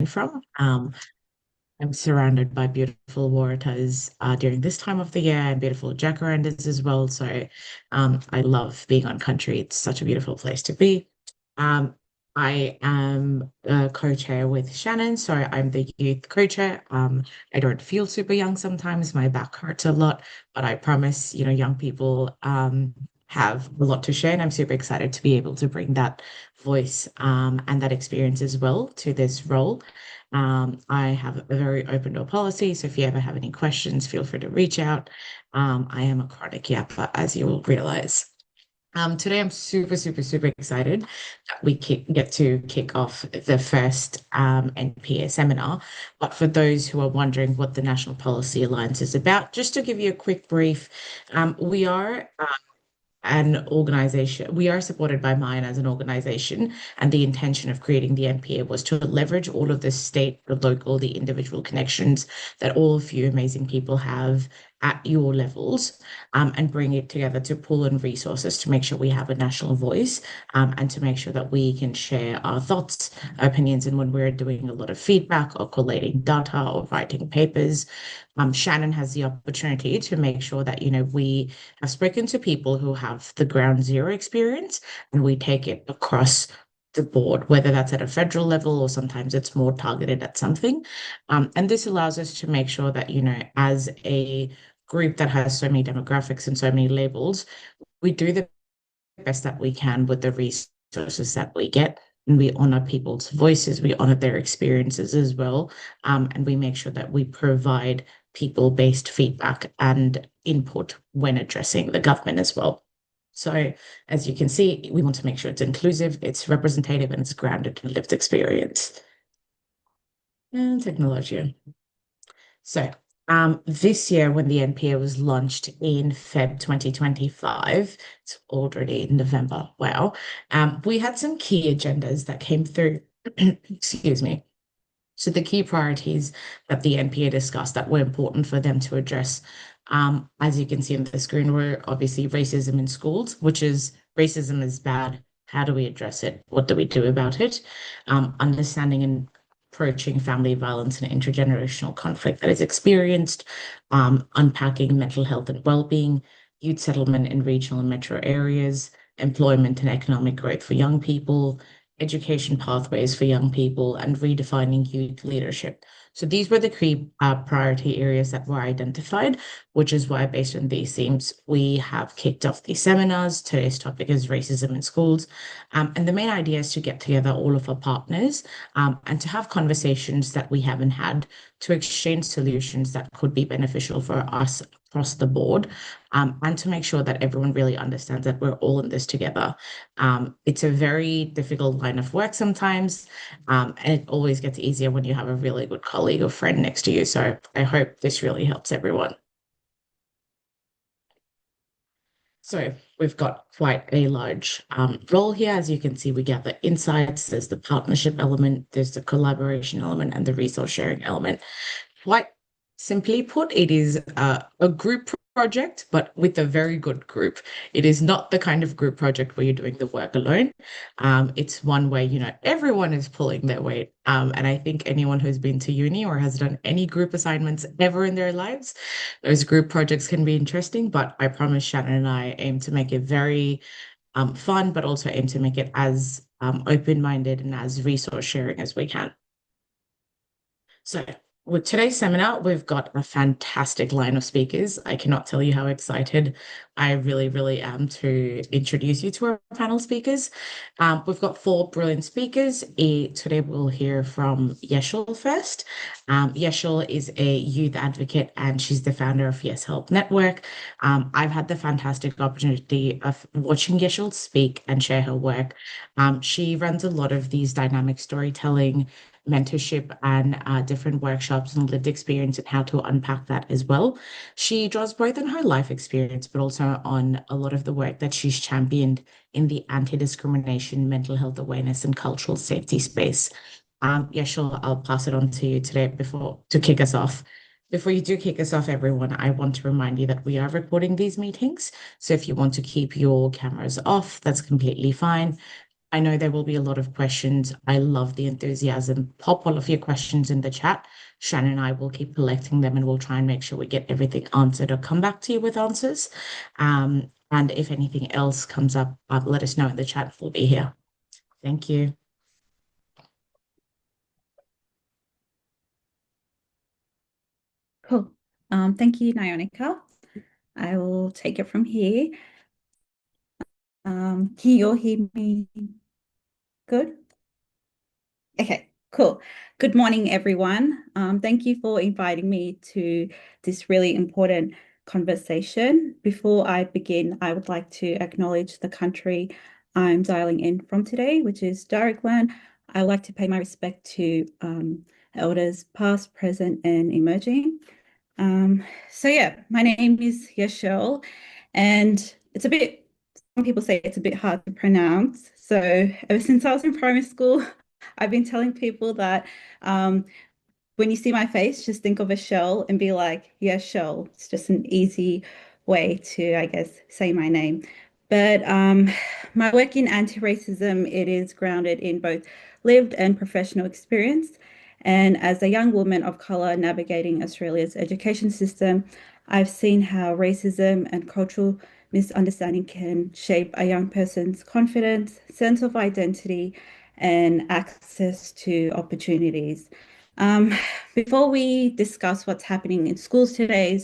from. I'm surrounded by beautiful waratahs during this time of the year and beautiful jacarandas as well. So I love being on country. It's such a beautiful place to be. Um, I am a co-chair with Shannon, so I'm the youth co-chair. I don't feel super young sometimes. My back hurts a lot, but I promise, young people have a lot to share, and I'm super excited to be able to bring that voice and that experience as well to this role. I have a very open door policy, so if you ever have any questions, feel free to reach out. I am a chronic yapper, as you will realize. Today, I'm super, super, super excited that we get to kick off the first NPA seminar. But for those who are wondering what the National Policy Alliance is about, just to give you a quick brief, we are an organization. We are supported by Mine as an organization, and the intention of creating the NPA was to leverage all of the state, the local, the individual connections that all of you amazing people have at your levels, and bring it together to pull in resources to make sure we have a national voice, and to make sure that we can share our thoughts, opinions, and when we're doing a lot of feedback or collating data or writing papers, Shannon has the opportunity to make sure that, we have spoken to people who have the ground zero experience and we take it across the board, whether that's at a federal level or sometimes it's more targeted at something. And this allows us to make sure that, as a group that has so many demographics and so many labels, we do the best that we can with the resources that we get. And we honor people's voices, we honor their experiences as well. And we make sure that we provide people-based feedback and input when addressing the government as well. So as you can see, we want to make sure it's inclusive, it's representative, and it's grounded in lived experience and technology. So this year, when the NPA was launched in Feb 2025, it's already in November. Wow. We had some key agendas that came through. Excuse me. So the key priorities that the NPA discussed that were important for them to address, as you can see on the screen, were obviously racism in schools, which is racism is bad. How do we address it? What do we do about it? Understanding and approaching family violence and intergenerational conflict that is experienced, unpacking mental health and well-being, youth settlement in regional and metro areas, employment and economic growth for young people, education pathways for young people, and redefining youth leadership. So these were the key priority areas that were identified, which is why, based on these themes, we have kicked off these seminars. Today's topic is racism in schools. And the main idea is to get together all of our partners and to have conversations that we haven't had, to exchange solutions that could be beneficial for us across the board, and to make sure that everyone really understands that we're all in this together. It's a very difficult line of work sometimes, and it always gets easier when you have a really good colleague or friend next to you. So I hope this really helps everyone. So we've got quite a large role here. As you can see, we gather insights, there's the partnership element, there's the collaboration element, and the resource sharing element. Quite simply put, it is a group project, but with a very good group. It is not the kind of group project where you're doing the work alone. It's one where, everyone is pulling their weight. And I think anyone who's been to uni or has done any group assignments ever in their lives, those group projects can be interesting, but I promise Shannon and I aim to make it very fun, but also aim to make it as open-minded and as resource sharing as we can. So, with today's seminar, we've got a fantastic line of speakers. I cannot tell you how excited I really, really am to introduce you to our panel speakers. We've got four brilliant speakers. Today, we'll hear from Yeshil first. Yeshil is a youth advocate and she's the founder of Yes Help Network. I've had the fantastic opportunity of watching Yeshil speak and share her work. She runs a lot of these dynamic storytelling mentorship and different workshops and lived experience and how to unpack that as well. She draws both on her life experience, but also on a lot of the work that she's championed in the anti-discrimination, mental health awareness, and cultural safety space. Yeah, sure. I'll pass it on to you today to kick us off. Before you do kick us off, everyone, I want to remind you that we are recording these meetings. So if you want to keep your cameras off, that's completely fine. I know there will be a lot of questions. I love the enthusiasm. Pop all of your questions in the chat. Shannon and I will keep collecting them and we'll try and make sure we get everything answered or come back to you with answers. And if anything else comes up, let us know in the chat. We'll be here. Thank you. Cool. Thank you, Nyonika. I will take it from here. Can you all hear me good? Okay, cool. Good morning, everyone. Thank you for inviting me to this really important conversation. Before I begin, I would like to acknowledge the country I'm dialing in from today, which is Darikland. I would like to pay my respect to elders past, present, and emerging. So yeah, my name is Yashel, and some people say it's a bit hard to pronounce. So ever since I was in primary school, I've been telling people that um, when you see my face, just think of a shell and be like, yeah, shell. It's just an easy way to, I guess, say my name. But my work in anti-racism, it is grounded in both lived and professional experience. And as a young woman of color navigating Australia's education system, I've seen how racism and cultural misunderstanding can shape a young person's confidence, sense of identity, and access to opportunities. Um, Before we discuss what's happening in schools today,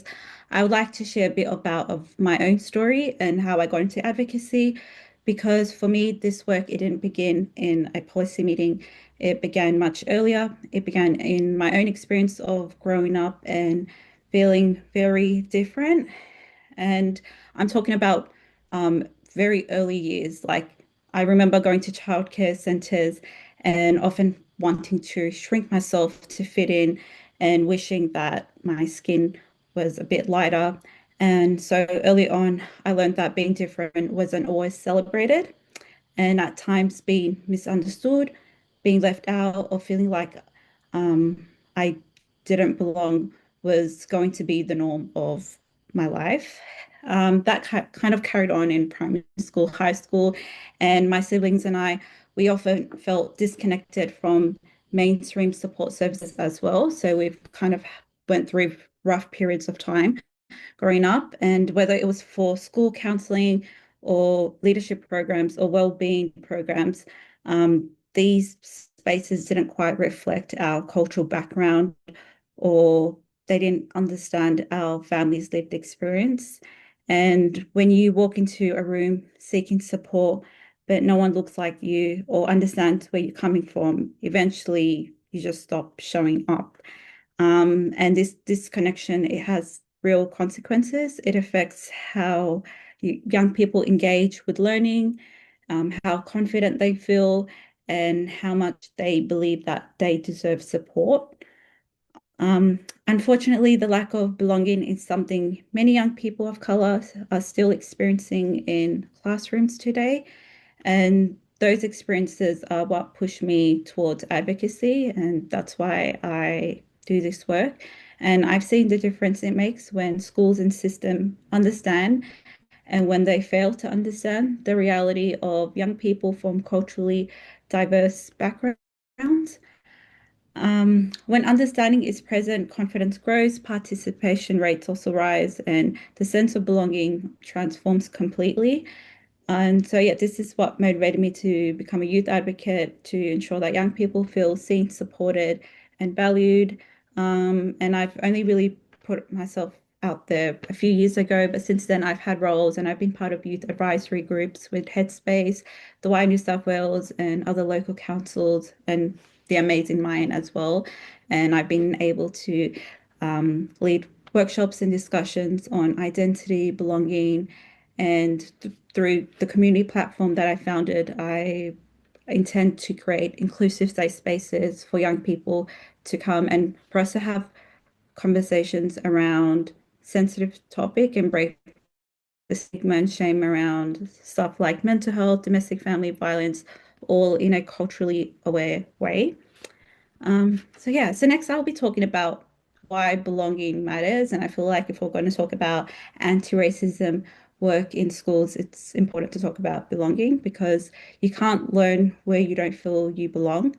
I would like to share a bit about of my own story and how I got into advocacy, because for me, this work, it didn't begin in a policy meeting. It began much earlier. It began in my own experience of growing up and feeling very different. And I'm talking about very early years. Like I remember going to childcare centers and often wanting to shrink myself to fit in and wishing that my skin was a bit lighter. And so early on, I learned that being different wasn't always celebrated and at times being misunderstood, being left out, or feeling like I didn't belong was going to be the norm of my life. That kind of carried on in primary school, high school, and my siblings and I, we often felt disconnected from mainstream support services as well. So we've kind of went through rough periods of time growing up, and whether it was for school counseling or leadership programs or well-being programs, these spaces didn't quite reflect our cultural background or they didn't understand our family's lived experience. And when you walk into a room seeking support, but no one looks like you or understands where you're coming from, eventually you just stop showing up. And this disconnection, it has real consequences. It affects how young people engage with learning, how confident they feel, and how much they believe that they deserve support. Unfortunately, the lack of belonging is something many young people of color are still experiencing in classrooms today. And those experiences are what push me towards advocacy, and that's why I do this work. And I've seen the difference it makes when schools and system understand and when they fail to understand the reality of young people from culturally diverse backgrounds. When understanding is present, confidence grows, participation rates also rise, and the sense of belonging transforms completely. And so, yeah, this is what motivated me to become a youth advocate to ensure that young people feel seen, supported, and valued. And I've only really put myself out there a few years ago, but since then I've had roles and I've been part of youth advisory groups with Headspace, the Y New South Wales, and other local councils, and the Amazing Mind as well. And I've been able to lead workshops and discussions on identity, belonging, and through the community platform that I founded, I intend to create inclusive safe spaces for young people to come and for us to have conversations around sensitive topic and break the stigma and shame around stuff like mental health, domestic family violence, all in a culturally aware way. So yeah, so next I'll be talking about why belonging matters. And I feel like if we're going to talk about anti-racism, work in schools, it's important to talk about belonging because you can't learn where you don't feel you belong.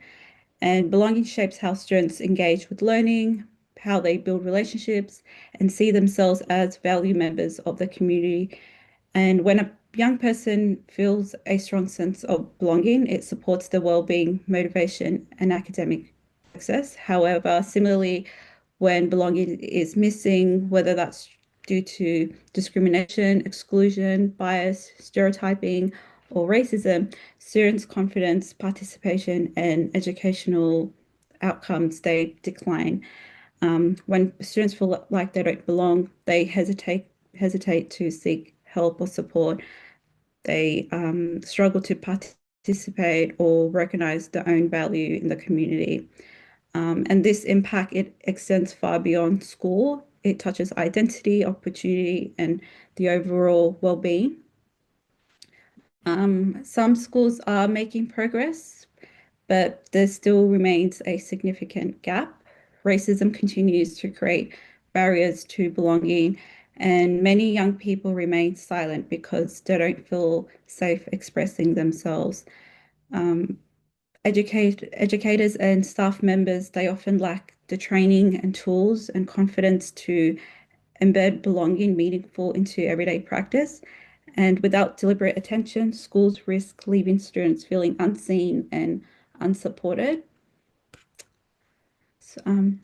And belonging shapes how students engage with learning, how they build relationships, and see themselves as value members of the community. And when a young person feels a strong sense of belonging, it supports their well-being, motivation, and academic success. However, similarly, when belonging is missing, whether that's due to discrimination, exclusion, bias, stereotyping, or racism, students' confidence, participation, and educational outcomes they decline. When students feel like they don't belong, they hesitate to seek help or support. They struggle to participate or recognize their own value in the community. And this impact, it extends far beyond school. It touches identity, opportunity, and the overall well-being. Some schools are making progress, but there still remains a significant gap. Racism continues to create barriers to belonging, and many young people remain silent because they don't feel safe expressing themselves. Um, Educators and staff members, they often lack the training and tools and confidence to embed belonging meaningful into everyday practice. And without deliberate attention, schools risk leaving students feeling unseen and unsupported.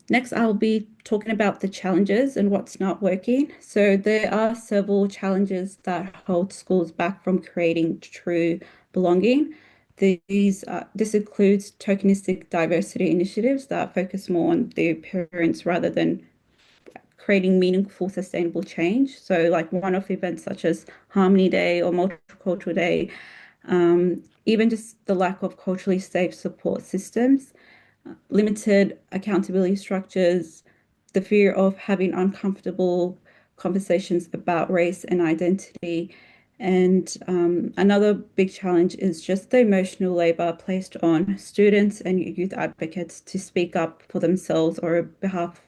Next, I'll be talking about the challenges and what's not working. So there are several challenges that hold schools back from creating true belonging. This includes tokenistic diversity initiatives that focus more on the appearance rather than creating meaningful, sustainable change. So, like one-off events such as Harmony Day or Multicultural Day, even just the lack of culturally safe support systems, limited accountability structures, the fear of having uncomfortable conversations about race and identity. And another big challenge is just the emotional labor placed on students and youth advocates to speak up for themselves or behalf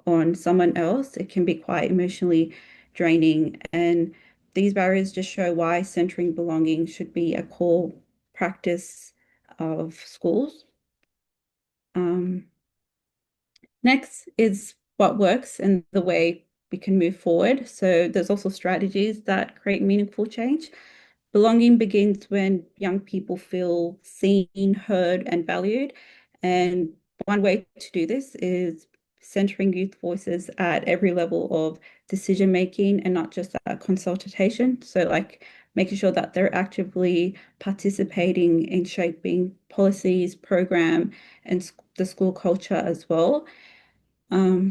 on someone else. It can be quite emotionally draining. And these barriers just show why centering belonging should be a core practice of schools. Um, Next is what works and the way we can move forward. So there's also strategies that create meaningful change. Belonging begins when young people feel seen, heard, and valued. And one way to do this is centering youth voices at every level of decision making and not just at consultation. So, like making sure that they're actively participating in shaping policies, program, and the school culture as well.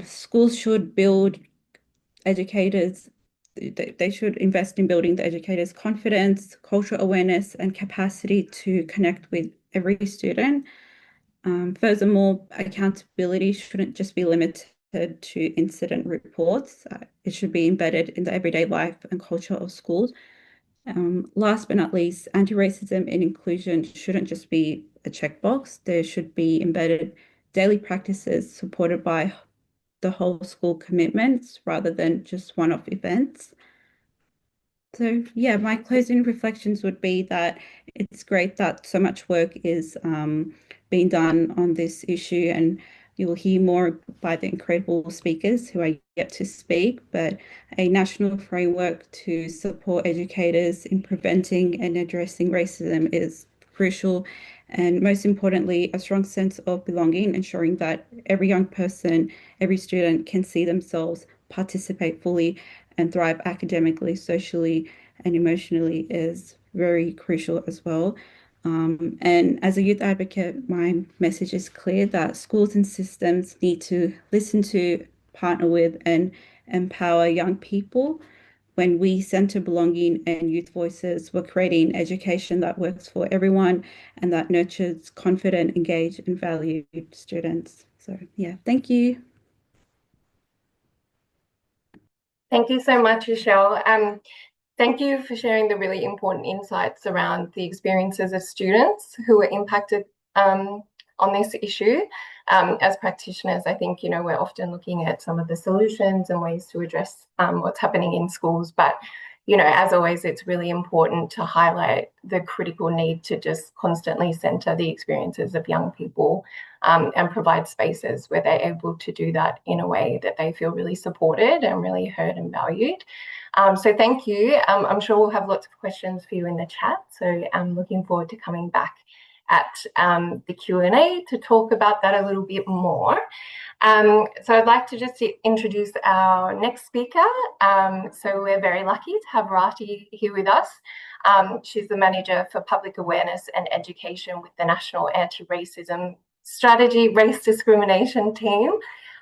Schools should build educators, they should invest in building the educators' confidence, cultural awareness, and capacity to connect with every student. Furthermore, accountability shouldn't just be limited to incident reports. It should be embedded in the everyday life and culture of schools. Last but not least, anti-racism and inclusion shouldn't just be a checkbox. There should be embedded daily practices supported by the whole school commitments rather than just one-off events. So yeah, my closing reflections would be that it's great that so much work is being done on this issue, and you will hear more by the incredible speakers who are yet to speak, but a national framework to support educators in preventing and addressing racism is crucial. And most importantly, a strong sense of belonging, ensuring that every young person, every student can see themselves, participate fully, and thrive academically, socially, and emotionally is very crucial as well. And as a youth advocate, my message is clear that schools and systems need to listen to, partner with, and empower young people. When we center belonging and youth voices, we're creating education that works for everyone and that nurtures confident, engaged, and valued students. So, yeah, thank you. Thank you so much, Michelle. Thank you for sharing the really important insights around the experiences of students who were impacted on this issue. As practitioners, I think, we're often looking at some of the solutions and ways to address what's happening in schools, but, as always, it's really important to highlight the critical need to just constantly centre the experiences of young people, and provide spaces where they're able to do that in a way that they feel really supported and really heard and valued. So thank you. I'm sure we'll have lots of questions for you in the chat. So I'm looking forward to coming back at the Q&A to talk about that a little bit more. So I'd like to just introduce our next speaker. So we're very lucky to have Rati here with us. She's the Manager for Public Awareness and Education with the National Anti-Racism Strategy Race Discrimination Team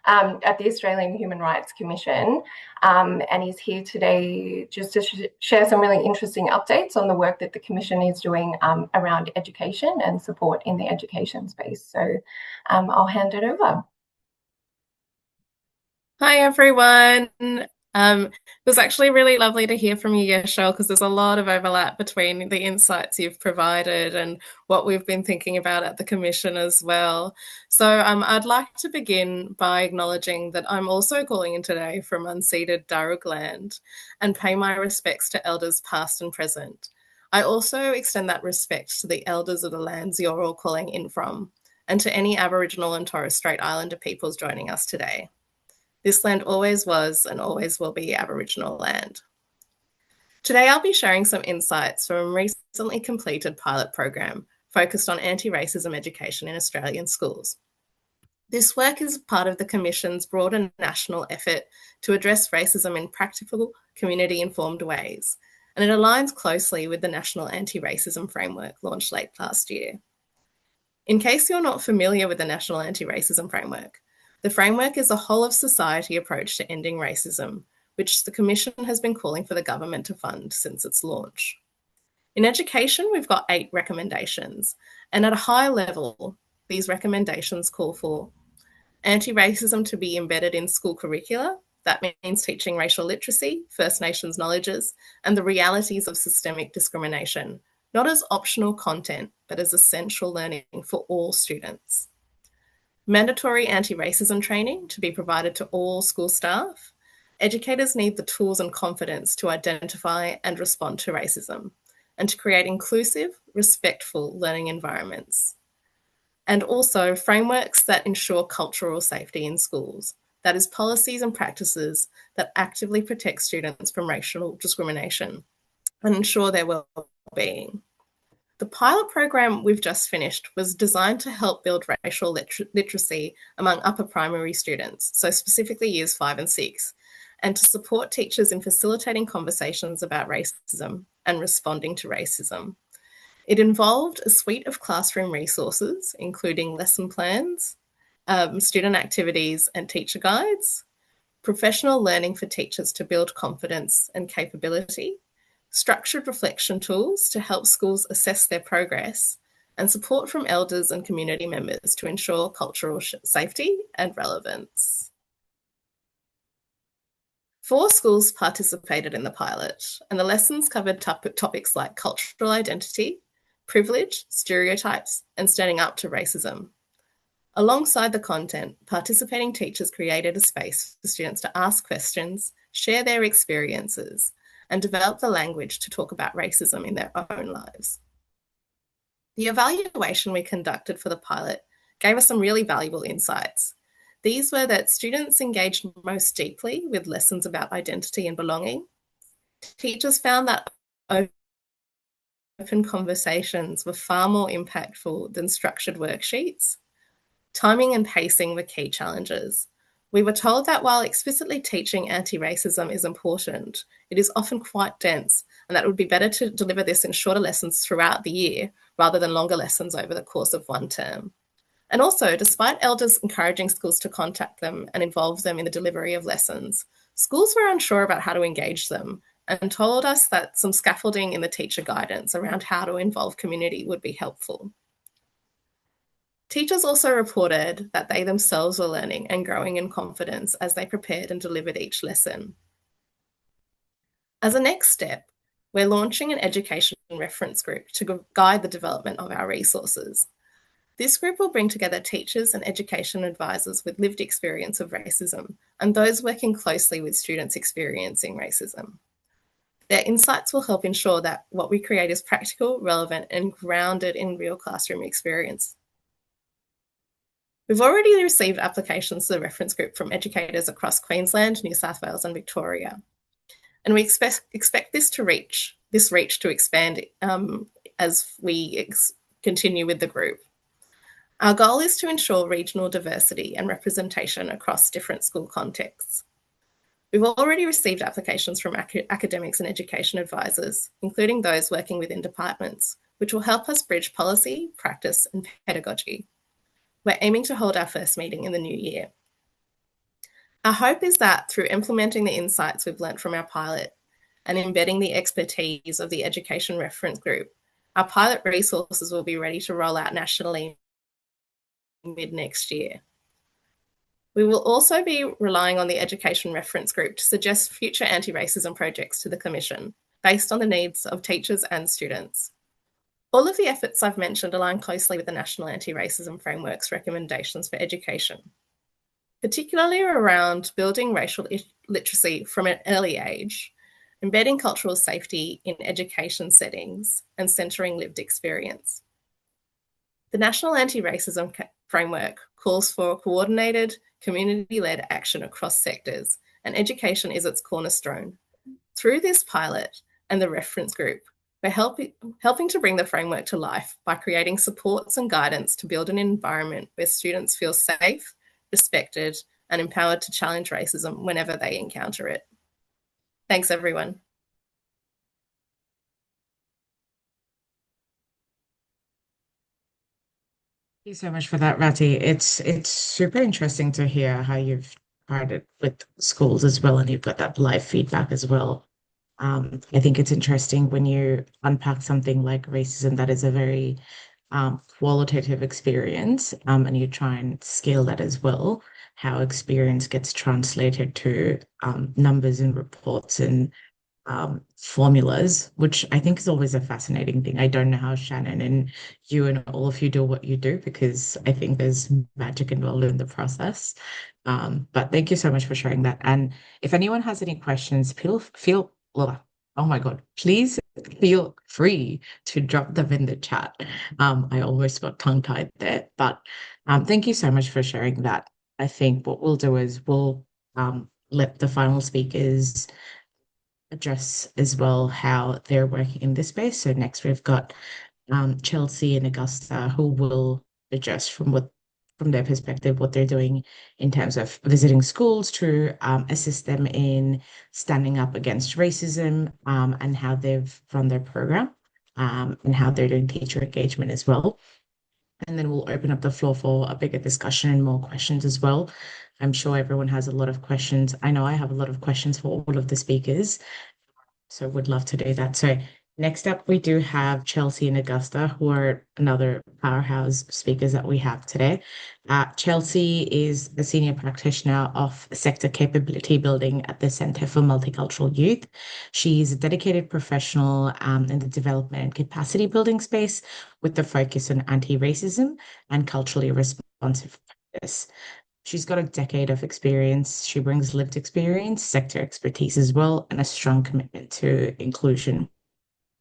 at the Australian Human Rights Commission, and is here today just to share some really interesting updates on the work that the Commission is doing around education and support in the education space. So I'll hand it over. Hi, everyone. It was actually really lovely to hear from you, Yashel, because there's a lot of overlap between the insights you've provided and what we've been thinking about at the Commission as well. So I'd like to begin by acknowledging that I'm also calling in today from unceded Darug land and pay my respects to elders past and present. I also extend that respect to the elders of the lands you're all calling in from, and to any Aboriginal and Torres Strait Islander peoples joining us today. This land always was and always will be Aboriginal land. Today I'll be sharing some insights from a recently completed pilot program focused on anti-racism education in Australian schools. This work is part of the Commission's broader national effort to address racism in practical, community-informed ways, and it aligns closely with the National Anti-Racism Framework launched late last year. In case you're not familiar with the National Anti-Racism Framework, the framework is a whole-of-society approach to ending racism, which the Commission has been calling for the government to fund since its launch. In education, we've got 8 recommendations, and at a high level, these recommendations call for anti-racism to be embedded in school curricula. That means teaching racial literacy, First Nations knowledges, and the realities of systemic discrimination, not as optional content, but as essential learning for all students. Mandatory anti-racism training to be provided to all school staff. Educators need the tools and confidence to identify and respond to racism and to create inclusive, respectful learning environments. And also frameworks that ensure cultural safety in schools. That is, policies and practices that actively protect students from racial discrimination and ensure their well-being. The pilot program we've just finished was designed to help build racial literacy among upper primary students, so specifically years 5 and 6, and to support teachers in facilitating conversations about racism and responding to racism. It involved a suite of classroom resources, including lesson plans, student activities and teacher guides, professional learning for teachers to build confidence and capability, structured reflection tools to help schools assess their progress, and support from elders and community members to ensure cultural safety and relevance. 4 schools participated in the pilot, and the lessons covered topics like cultural identity, privilege, stereotypes, and standing up to racism. Alongside the content, participating teachers created a space for students to ask questions, share their experiences, and develop the language to talk about racism in their own lives. The evaluation we conducted for the pilot gave us some really valuable insights. These were that students engaged most deeply with lessons about identity and belonging. Teachers found that open conversations were far more impactful than structured worksheets. Timing and pacing were key challenges. We were told that while explicitly teaching anti-racism is important, it is often quite dense, and that it would be better to deliver this in shorter lessons throughout the year rather than longer lessons over the course of one term. And also, despite elders encouraging schools to contact them and involve them in the delivery of lessons, schools were unsure about how to engage them and told us that some scaffolding in the teacher guidance around how to involve community would be helpful. Teachers also reported that they themselves were learning and growing in confidence as they prepared and delivered each lesson. As a next step, we're launching an education reference group to guide the development of our resources. This group will bring together teachers and education advisors with lived experience of racism and those working closely with students experiencing racism. Their insights will help ensure that what we create is practical, relevant, and grounded in real classroom experience. We've already received applications to the reference group from educators across Queensland, New South Wales, and Victoria. And we expect this reach to expand as we continue with the group. Our goal is to ensure regional diversity and representation across different school contexts. We've already received applications from academics and education advisors, including those working within departments, which will help us bridge policy, practice, and pedagogy. We're aiming to hold our first meeting in the new year. Our hope is that through implementing the insights we've learnt from our pilot and embedding the expertise of the Education Reference Group, our pilot resources will be ready to roll out nationally mid-next year. We will also be relying on the Education Reference Group to suggest future anti-racism projects to the Commission based on the needs of teachers and students. All of the efforts I've mentioned align closely with the National Anti-Racism Framework's recommendations for education, particularly around building racial literacy from an early age, embedding cultural safety in education settings, and centering lived experience. The National Anti-Racism Framework calls for coordinated, community-led action across sectors, and education is its cornerstone. Through this pilot and the reference group, we're helping to bring the framework to life by creating supports and guidance to build an environment where students feel safe, respected, and empowered to challenge racism whenever they encounter it. Thanks, everyone. Thank you so much for that, Ratty. It's super interesting to hear how you've tried it with schools as well, and you've got that live feedback as well. I think it's interesting when you unpack something like racism that is a very qualitative experience, and you try and scale that as well, how experience gets translated to numbers and reports and formulas, which I think is always a fascinating thing. I don't know how Shannon and you and all of you do what you do because I think there's magic involved in the process. But thank you so much for sharing that. And if anyone has any questions, oh my God, please feel free to drop them in the chat. I almost got tongue-tied there, but thank you so much for sharing that. I think what we'll do is we'll let the final speakers address as well how they're working in this space. So next we've got Chelsea and Augusta who will address from their perspective what they're doing in terms of visiting schools to assist them in standing up against racism and how they've run their program and how they're doing teacher engagement as well. And then we'll open up the floor for a bigger discussion and more questions as well. I'm sure everyone has a lot of questions. I know I have a lot of questions for all of the speakers, so would love to do that. So next up, we do have Chelsea and Augusta, who are another powerhouse speakers that we have today. Chelsea is a senior practitioner of sector capability building at the Centre for Multicultural Youth. She's a dedicated professional in the development and capacity building space with the focus on anti-racism and culturally responsive practice. She's got a decade of experience. She brings lived experience, sector expertise as well, and a strong commitment to inclusion.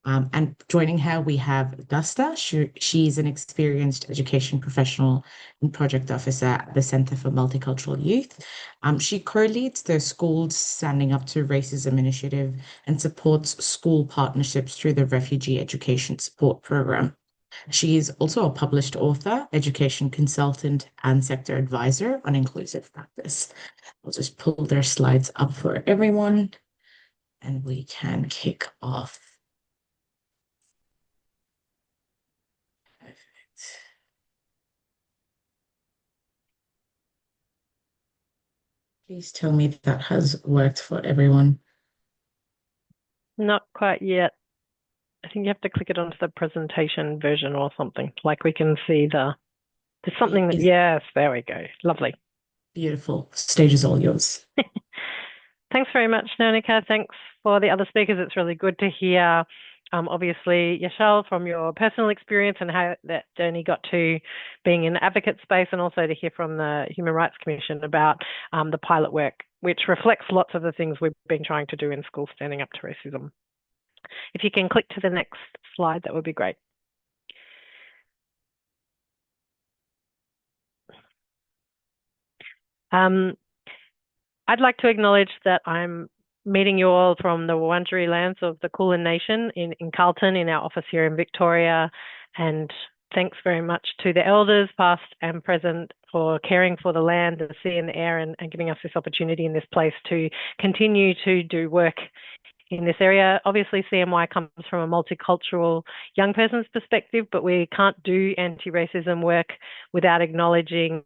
And joining her, we have Augusta. She's an experienced education professional and project officer at the Centre for Multicultural Youth. She co-leads the Schools Standing Up to Racism initiative and supports school partnerships through the Refugee Education Support Program. She is also a published author, education consultant, and sector advisor on inclusive practice. I'll just pull their slides up for everyone and we can kick off. Perfect. Please tell me that has worked for everyone. Not quite yet. I think you have to click it onto the presentation version or something. Like we can see there's something that, yes, there we go. Lovely. Beautiful. Stage is all yours. Thanks very much, Nonika. Thanks for the other speakers. It's really good to hear, obviously, Yashal, from your personal experience and how that journey got to being in the advocate space, and also to hear from the Human Rights Commission about the pilot work, which reflects lots of the things we've been trying to do in schools standing up to racism. If you can click to the next slide, that would be great. I'd like to acknowledge that I'm meeting you all from the Wurundjeri lands of the Kulin Nation in Carlton, in our office here in Victoria. And thanks very much to the elders, past and present, for caring for the land, the sea and the air, and giving us this opportunity in this place to continue to do work in this area. Obviously, CMY comes from a multicultural young person's perspective, but we can't do anti-racism work without acknowledging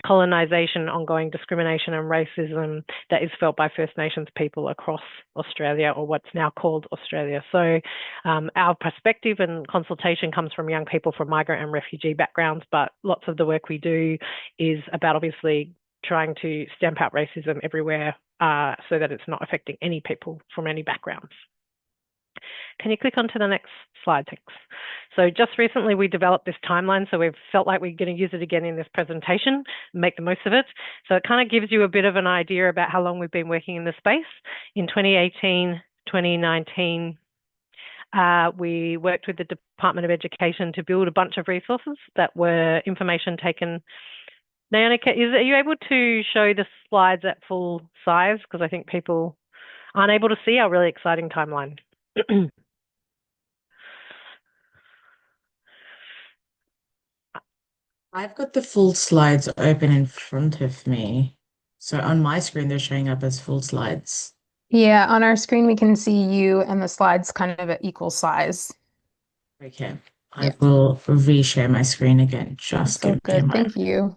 colonisation, ongoing discrimination and racism that is felt by First Nations people across Australia, or what's now called Australia. So our perspective and consultation comes from young people from migrant and refugee backgrounds, but lots of the work we do is about obviously trying to stamp out racism everywhere so that it's not affecting any people from any backgrounds. Can you click onto the next slide, thanks. So just recently we developed this timeline, so we've felt like we're going to use it again in this presentation, make the most of it. So it kind of gives you a bit of an idea about how long we've been working in the space. In 2018, 2019, we worked with the Department of Education to build a bunch of resources that were information taken. Naonika, are you able to show the slides at full size? Because I think people aren't able to see our really exciting timeline. I've got the full slides open in front of me. So on my screen, they're showing up as full slides. Yeah, on our screen, we can see you and the slides kind of at equal size. Okay, I Yeah. will reshare my screen again. Just So give me a good. moment. Thank you.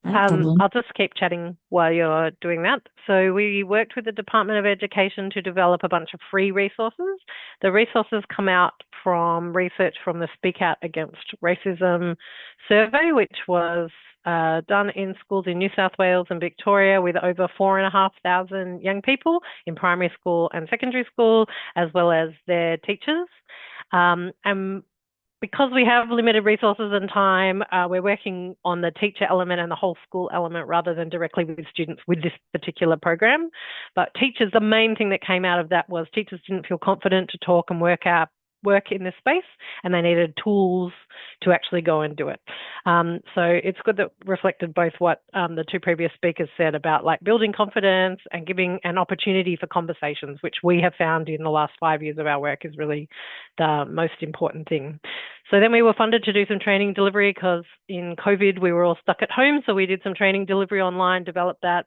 No problem. I'll just keep chatting while you're doing that. So we worked with the Department of Education to develop a bunch of free resources. The resources come out from research from the Speak Out Against Racism survey, which was done in schools in New South Wales and Victoria with over 4,500 young people in primary school and secondary school, as well as their teachers. And because we have limited resources and time, we're working on the teacher element and the whole school element rather than directly with students with this particular program. But teachers, the main thing that came out of that was teachers didn't feel confident to talk and work in this space, and they needed tools to actually go and do it. So it's good that reflected both what the two previous speakers said about like building confidence and giving an opportunity for conversations, which we have found in the last 5 years of our work is really the most important thing. So then we were funded to do some training delivery because in COVID we were all stuck at home. So we did some training delivery online, developed that.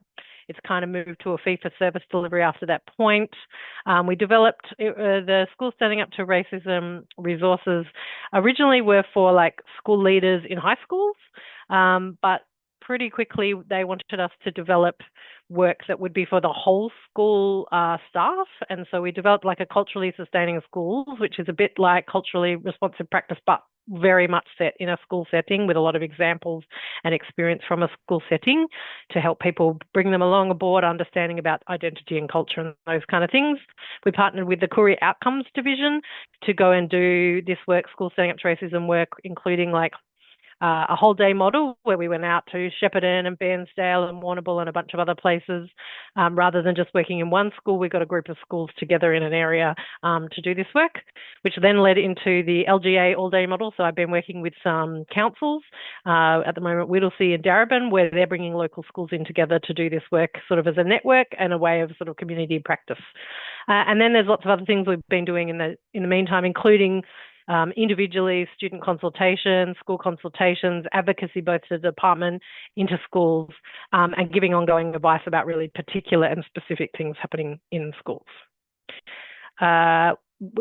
It's kind of moved to a fee-for-service delivery after that point. We developed the School Standing Up to Racism resources. Originally were for like school leaders in high schools, but pretty quickly they wanted us to develop work that would be for the whole school staff. And so we developed like a culturally sustaining schools, which is a bit like culturally responsive practice, but very much set in a school setting with a lot of examples and experience from a school setting to help people bring them along aboard, understanding about identity and culture and those kind of things. We partnered with the Koori Outcomes Division to go and do this work, School Standing Up to Racism work, including like a whole day model where we went out to Shepparton and Bairnsdale and Warrnambool and a bunch of other places. Rather than just working in one school, we got a group of schools together in an area to do this work, which then led into the LGA all day model. So I've been working with some councils at the moment, Whittlesea and Darebin, where they're bringing local schools in together to do this work sort of as a network and a way of sort of community practice. And then there's lots of other things we've been doing in the meantime, including individually, student consultations, school consultations, advocacy both to the department, into schools, and giving ongoing advice about really particular and specific things happening in schools. It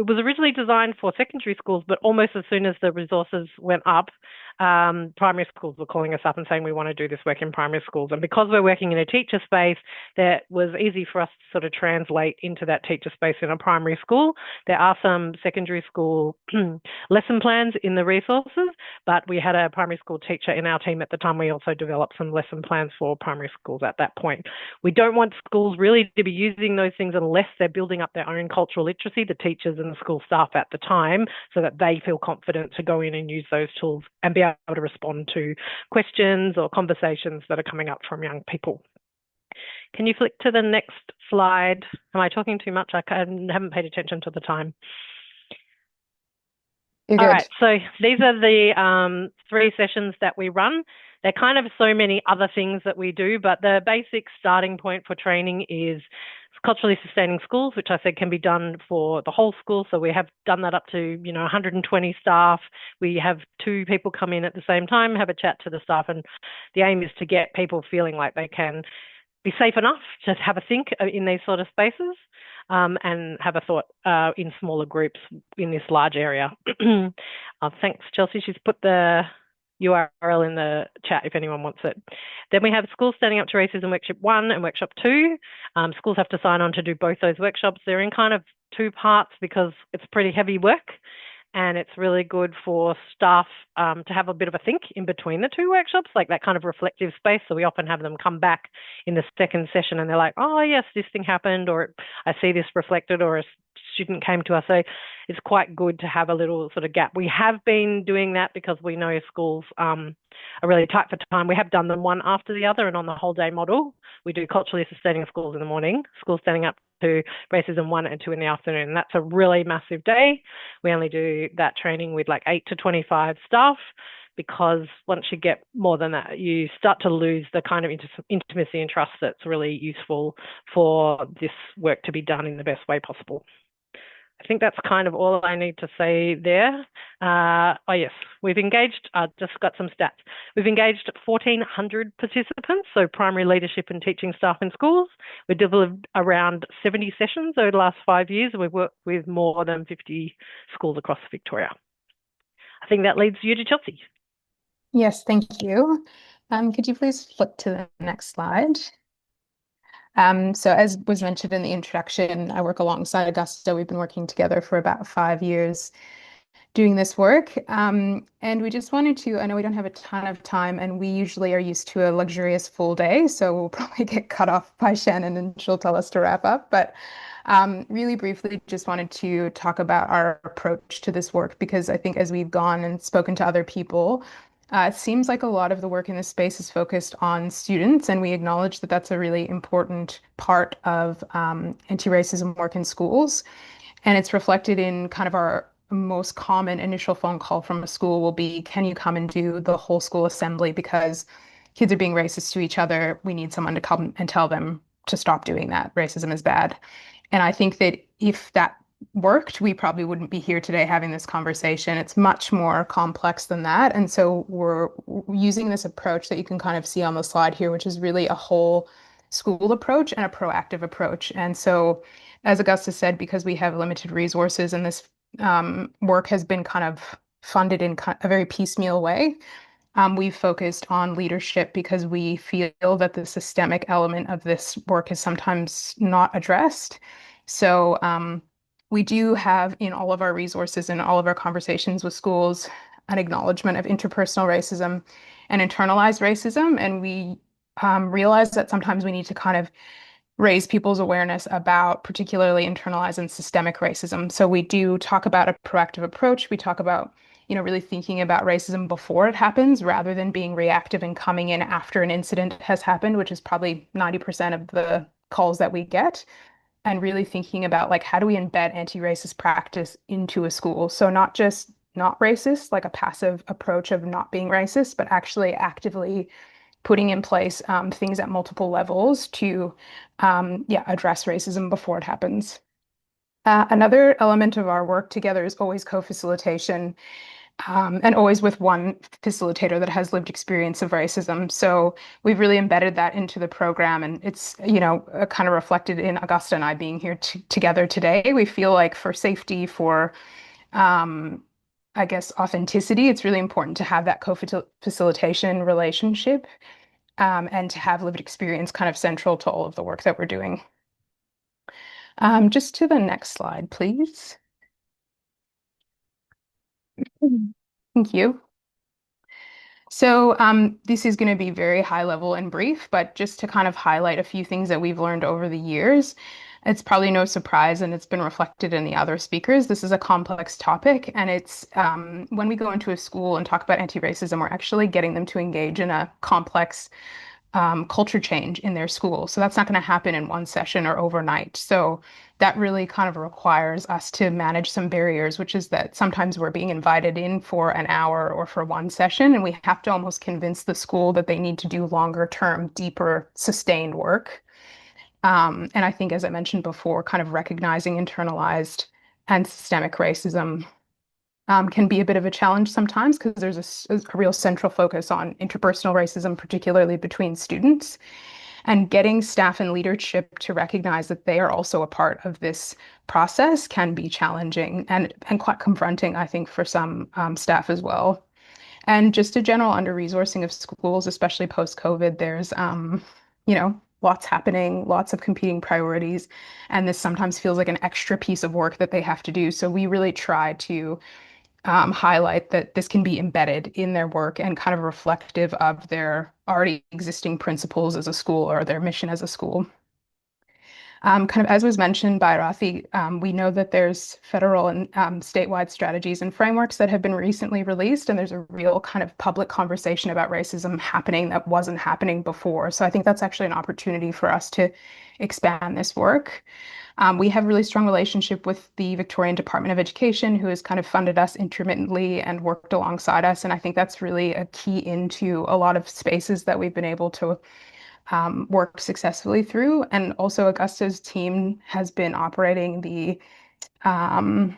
was originally designed for secondary schools, but almost as soon as the resources went up, primary schools were calling us up and saying we want to do this work in primary schools. And because we're working in a teacher space, that was easy for us to sort of translate into that teacher space in a primary school. There are some secondary school lesson plans in the resources, but we had a primary school teacher in our team at the time. We also developed some lesson plans for primary schools at that point. We don't want schools really to be using those things unless they're building up their own cultural literacy, the teachers and the school staff at the time, so that they feel confident to go in and use those tools and be able to respond to questions or conversations that are coming up from young people. Can you flick to the next slide? Am I talking too much? I haven't paid attention to the time. You're All good. right, so these are the 3 sessions that we run. They're kind of so many other things that we do, but the basic starting point for training is culturally sustaining schools, which I said can be done for the whole school. So we have done that up to 120 staff. We have 2 people come in at the same time, have a chat to the staff, and the aim is to get people feeling like they can be safe enough to have a think in these sort of spaces, and have a thought in smaller groups in this large area. Thanks, Chelsea. She's put the URL in the chat if anyone wants it. Then we have Schools Standing Up to Racism Workshop 1 and Workshop 2. Schools have to sign on to do both those workshops. They're in kind of 2 parts because it's pretty heavy work. And it's really good for staff to have a bit of a think in between the 2 workshops, like that kind of reflective space. So we often have them come back in the second session and they're like, oh, yes, this thing happened, or I see this reflected, or a student came to us. So it's quite good to have a little sort of gap. We have been doing that because we know schools are really tight for time. We have done them one after the other and on the whole day model. We do culturally sustaining schools in the morning, schools standing up to racism 1 and 2 in the afternoon. That's a really massive day. We only do that training with like 8 to 25 staff, because once you get more than that, you start to lose the kind of intimacy and trust that's really useful for this work to be done in the best way possible. I think that's kind of all I need to say there. Oh yes, we've engaged, just got some stats. We've engaged 1,400 participants, so primary leadership and teaching staff in schools. We've developed around 70 sessions over the last 5 years. We've worked with more than 50 schools across Victoria. I think that leads you to Chelsea. Yes, thank you. Could you please flip to the next slide? So as was mentioned in the introduction, I work alongside Augusta. We've been working together for about 5 years doing this work. And we just wanted to, I know we don't have a ton of time, and we usually are used to a luxurious full day, so we'll probably get cut off by Shannon and she'll tell us to wrap up. But really briefly, just wanted to talk about our approach to this work, because I think as we've gone and spoken to other people, it seems like a lot of the work in this space is focused on students, and we acknowledge that that's a really important part of anti-racism work in schools. And it's reflected in kind of our most common initial phone call from a school will be, can you come and do the whole school assembly because kids are being racist to each other? We need someone to come and tell them to stop doing that. Racism is bad. And I think that if that worked, we probably wouldn't be here today having this conversation. It's much more complex than that. And so we're using this approach that you can kind of see on the slide here, which is really a whole school approach and a proactive approach. And so, as Augusta said, because we have limited resources and this work has been kind of funded in a very piecemeal way, we've focused on leadership because we feel that the systemic element of this work is sometimes not addressed. So we do have in all of our resources and all of our conversations with schools an acknowledgement of interpersonal racism and internalized racism. And we realize that sometimes we need to kind of raise people's awareness about particularly internalized and systemic racism. So we do talk about a proactive approach. We talk about, really thinking about racism before it happens rather than being reactive and coming in after an incident has happened, which is probably 90% of the calls that we get. And really thinking about like, how do we embed anti-racist practice into a school? So not just not racist, like a passive approach of not being racist, but actually actively putting in place things at multiple levels to address racism before it happens. Another element of our work together is always co-facilitation, and always with one facilitator that has lived experience of racism. So we've really embedded that into the program, and it's, kind of reflected in Augusta and I being here together today. We feel like for safety, for I guess authenticity, it's really important to have that co-facilitation relationship, and to have lived experience kind of central to all of the work that we're doing. Just to the next slide, please. Thank you. So this is going to be very high level and brief, but just to kind of highlight a few things that we've learned over the years. It's probably no surprise, and it's been reflected in the other speakers. This is a complex topic, and it's when we go into a school and talk about anti-racism, we're actually getting them to engage in a complex culture change in their school. So that's not going to happen in one session or overnight. So that really kind of requires us to manage some barriers, which is that sometimes we're being invited in for an hour or for one session, and we have to almost convince the school that they need to do longer term, deeper, sustained work. And I think, as I mentioned before, kind of recognizing internalized and systemic racism can be a bit of a challenge sometimes because there's a real central focus on interpersonal racism, particularly between students, and getting staff and leadership to recognize that they are also a part of this process can be challenging and quite confronting, I think, for some staff as well. And just a general under-resourcing of schools, especially post-COVID, there's, lots happening, lots of competing priorities, and this sometimes feels like an extra piece of work that they have to do. So we really try to highlight that this can be embedded in their work and kind of reflective of their already existing principles as a school or their mission as a school. Kind of as was mentioned by Rafi, we know that there's federal and statewide strategies and frameworks that have been recently released, and there's a real kind of public conversation about racism happening that wasn't happening before. So I think that's actually an opportunity for us to expand this work. We have a really strong relationship with the Victorian Department of Education, who has kind of funded us intermittently and worked alongside us. And I think that's really a key into a lot of spaces that we've been able to work successfully through. And also, Augusta's team has been operating the um,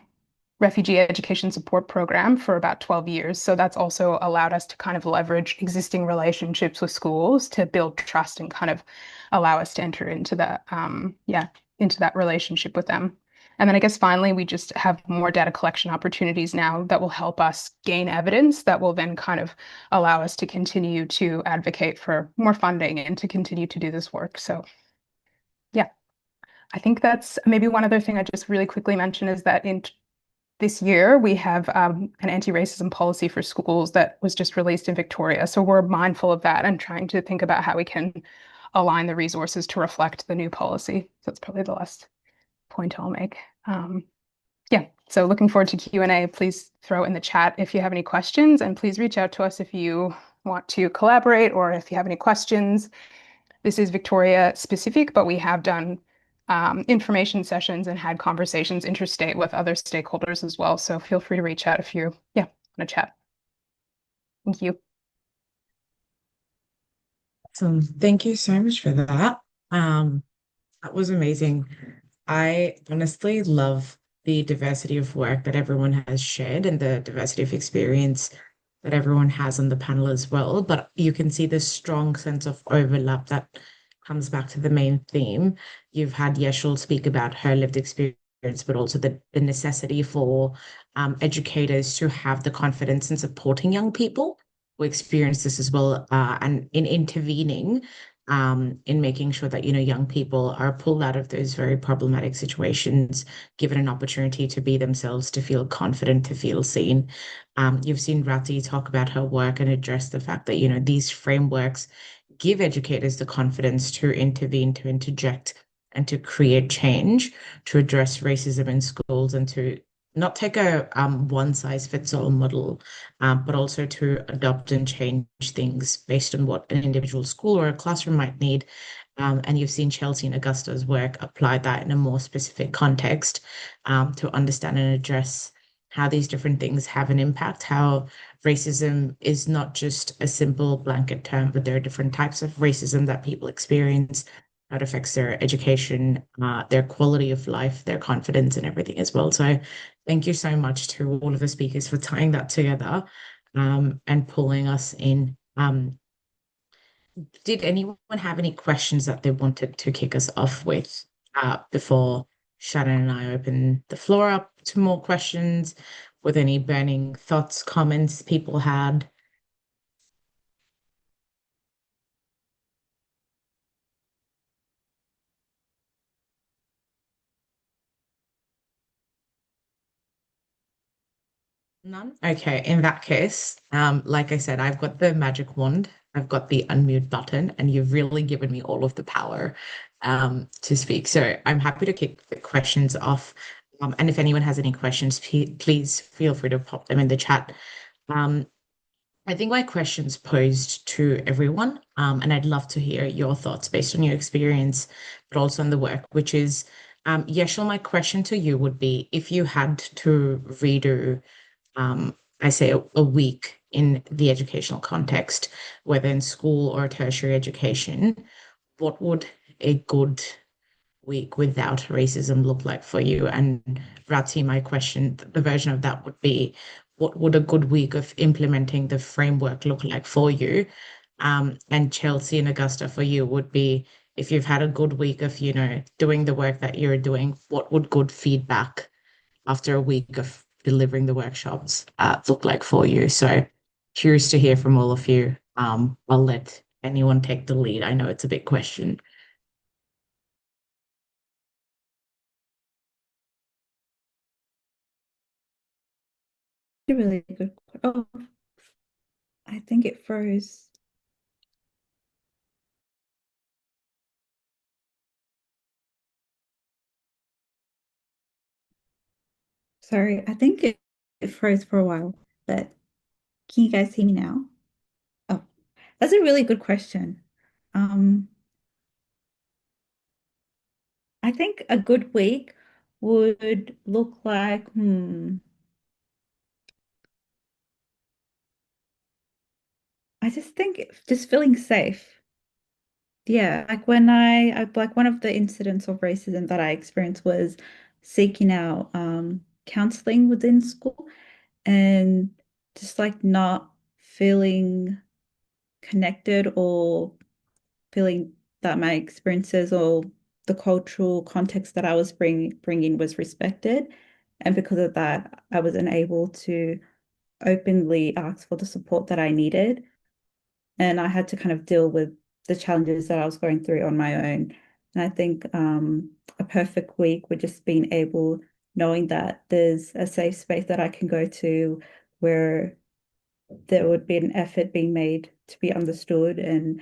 refugee education support program for about 12 years. So that's also allowed us to kind of leverage existing relationships with schools to build trust and kind of allow us to enter into that, into that relationship with them. And then I guess finally, we just have more data collection opportunities now that will help us gain evidence that will then kind of allow us to continue to advocate for more funding and to continue to do this work. So yeah, I think that's maybe one other thing I just really quickly mention is that in this year, we have an anti-racism policy for schools that was just released in Victoria. So we're mindful of that and trying to think about how we can align the resources to reflect the new policy. So that's probably the last point I'll make. Yeah, so looking forward to Q&A. Please throw in the chat if you have any questions, and please reach out to us if you want to collaborate or if you have any questions. This is Victoria specific, but we have done information sessions and had conversations interstate with other stakeholders as well. So feel free to reach out if you, want to chat. Thank you. Awesome. Thank you so much for that. That was amazing. I honestly love the diversity of work that everyone has shared and the diversity of experience that everyone has on the panel as well. But you can see the strong sense of overlap that comes back to the main theme. You've had Yeshul speak about her lived experience, but also the necessity for educators to have the confidence in supporting young people who experience this as well, and in intervening in making sure that, young people are pulled out of those very problematic situations, given an opportunity to be themselves, to feel confident, to feel seen. You've seen Rati talk about her work and address the fact that, these frameworks give educators the confidence to intervene, to interject, and to create change, to address racism in schools, and to not take a one size fits all model, but also to adopt and change things based on what an individual school or a classroom might need. And you've seen Chelsea and Augusta's work apply that in a more specific context, to understand and address how these different things have an impact, how racism is not just a simple blanket term, but there are different types of racism that people experience, how it affects their education, their quality of life, their confidence, and everything as well. So thank you so much to all of the speakers for tying that together, and pulling us in. Did anyone have any questions that they wanted to kick us off with, before Shannon and I open the floor up to more questions, with any burning thoughts, comments people had? None? Okay, in that case, like I said, I've got the magic wand, I've got the unmute button, and you've really given me all of the power to speak. So I'm happy to kick the questions off. And if anyone has any questions, please feel free to pop them in the chat. Um, I think my question's posed to everyone, and I'd love to hear your thoughts based on your experience, but also on the work, which is, Yeshel, my question to you would be if you had to redo, I say, a week in the educational context, whether in school or tertiary education, what would a good week without racism look like for you? And Rati, my question, the version of that would be, what would a good week of implementing the framework look like for you? And Chelsea and Augusta for you would be, if you've had a good week of, doing the work that you're doing, what would good feedback after a week of delivering the workshops look like for you? So curious to hear from all of you. I'll let anyone take the lead. I know it's a big question. A really good. Oh, I think it froze. Sorry, I think it froze for a while, but can you guys hear me now? Oh, that's a really good question. Um, I think a good week would look like, I just think just feeling safe. Yeah, like when like one of the incidents of racism that I experienced was seeking out counseling within school and just like not feeling connected or feeling that my experiences or the cultural context that I was bringing was respected. And because of that, I wasn't able to openly ask for the support that I needed. And I had to kind of deal with the challenges that I was going through on my own. And I think a perfect week would just being able, knowing that there's a safe space that I can go to where there would be an effort being made to be understood and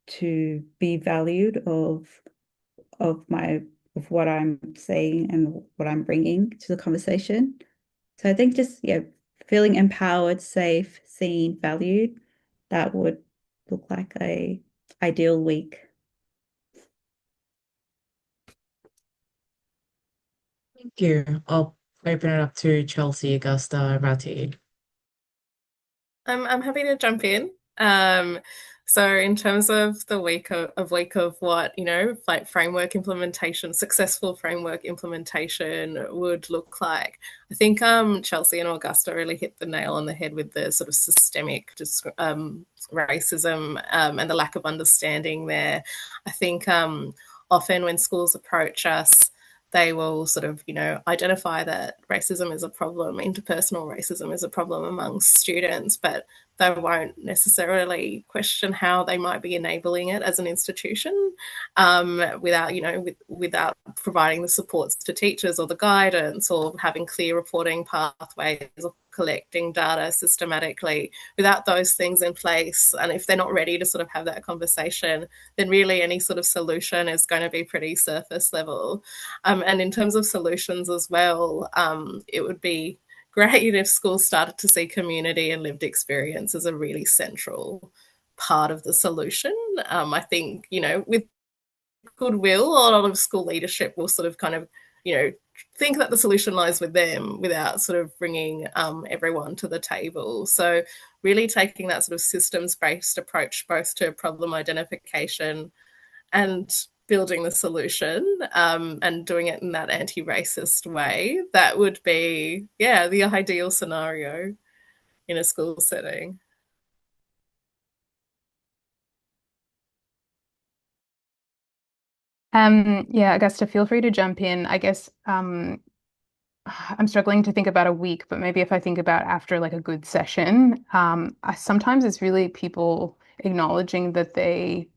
to be valued of my of what I'm saying and what I'm bringing to the conversation. So I think just feeling empowered, safe, seen, valued, that would look like a ideal week. Thank you. I'll open it up to Chelsea, Augusta, Rati. I'm happy to jump in. So in terms of the week of what, like framework implementation, successful framework implementation would look like, I think Chelsea and Augusta really hit the nail on the head with the sort of systemic racism and the lack of understanding there. I think often when schools approach us, they will sort of, identify that racism is a problem, interpersonal racism is a problem amongst students, but they won't necessarily question how they might be enabling it as an institution without, without providing the supports to teachers or the guidance or having clear reporting pathways or collecting data systematically. Without those things in place, and if they're not ready to sort of have that conversation, then really any sort of solution is going to be pretty surface level. And in terms of solutions as well, it would be great if schools started to see community and lived experience as a really central part of the solution. I think, with goodwill, a lot of school leadership will sort of kind of, think that the solution lies with them without sort of bringing everyone to the table. So really taking that sort of systems-based approach both to problem identification and building the solution and doing it in that anti-racist way, that would be, the ideal scenario in a school setting. Yeah, Augusta, feel free to jump in. I guess I'm struggling to think about a week, but maybe if I think about after like a good session, sometimes it's really people acknowledging that they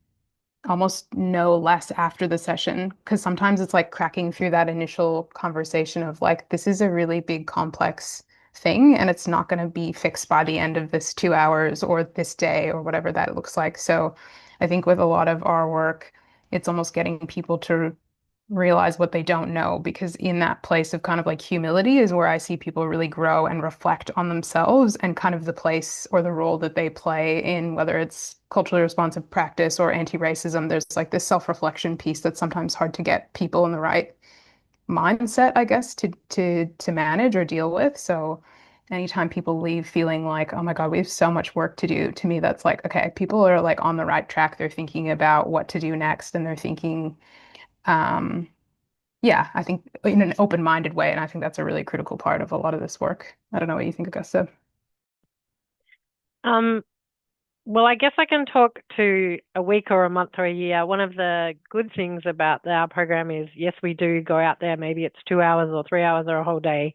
almost know less after the session, because sometimes it's like cracking through that initial conversation of like, this is a really big, complex thing, and it's not going to be fixed by the end of this 2 hours or this day or whatever that looks like. So I think with a lot of our work, it's almost getting people to realize what they don't know, because in that place of kind of like humility is where I see people really grow and reflect on themselves and kind of the place or the role that they play in whether it's culturally responsive practice or anti-racism. There's like this self-reflection piece that's sometimes hard to get people in the right mindset, I guess, to manage or deal with. So anytime people leave feeling like, oh my God, we have so much work to do, to me, that's like, okay, people are like on the right track. They're thinking about what to do next and they're thinking, um, yeah, I think in an open-minded way. And I think that's a really critical part of a lot of this work. I don't know what you think, Augusta. Um, well, I guess I can talk to a week or a month or a year. One of the good things about our program is, yes, we do go out there. Maybe it's 2 hours or 3 hours or a whole day.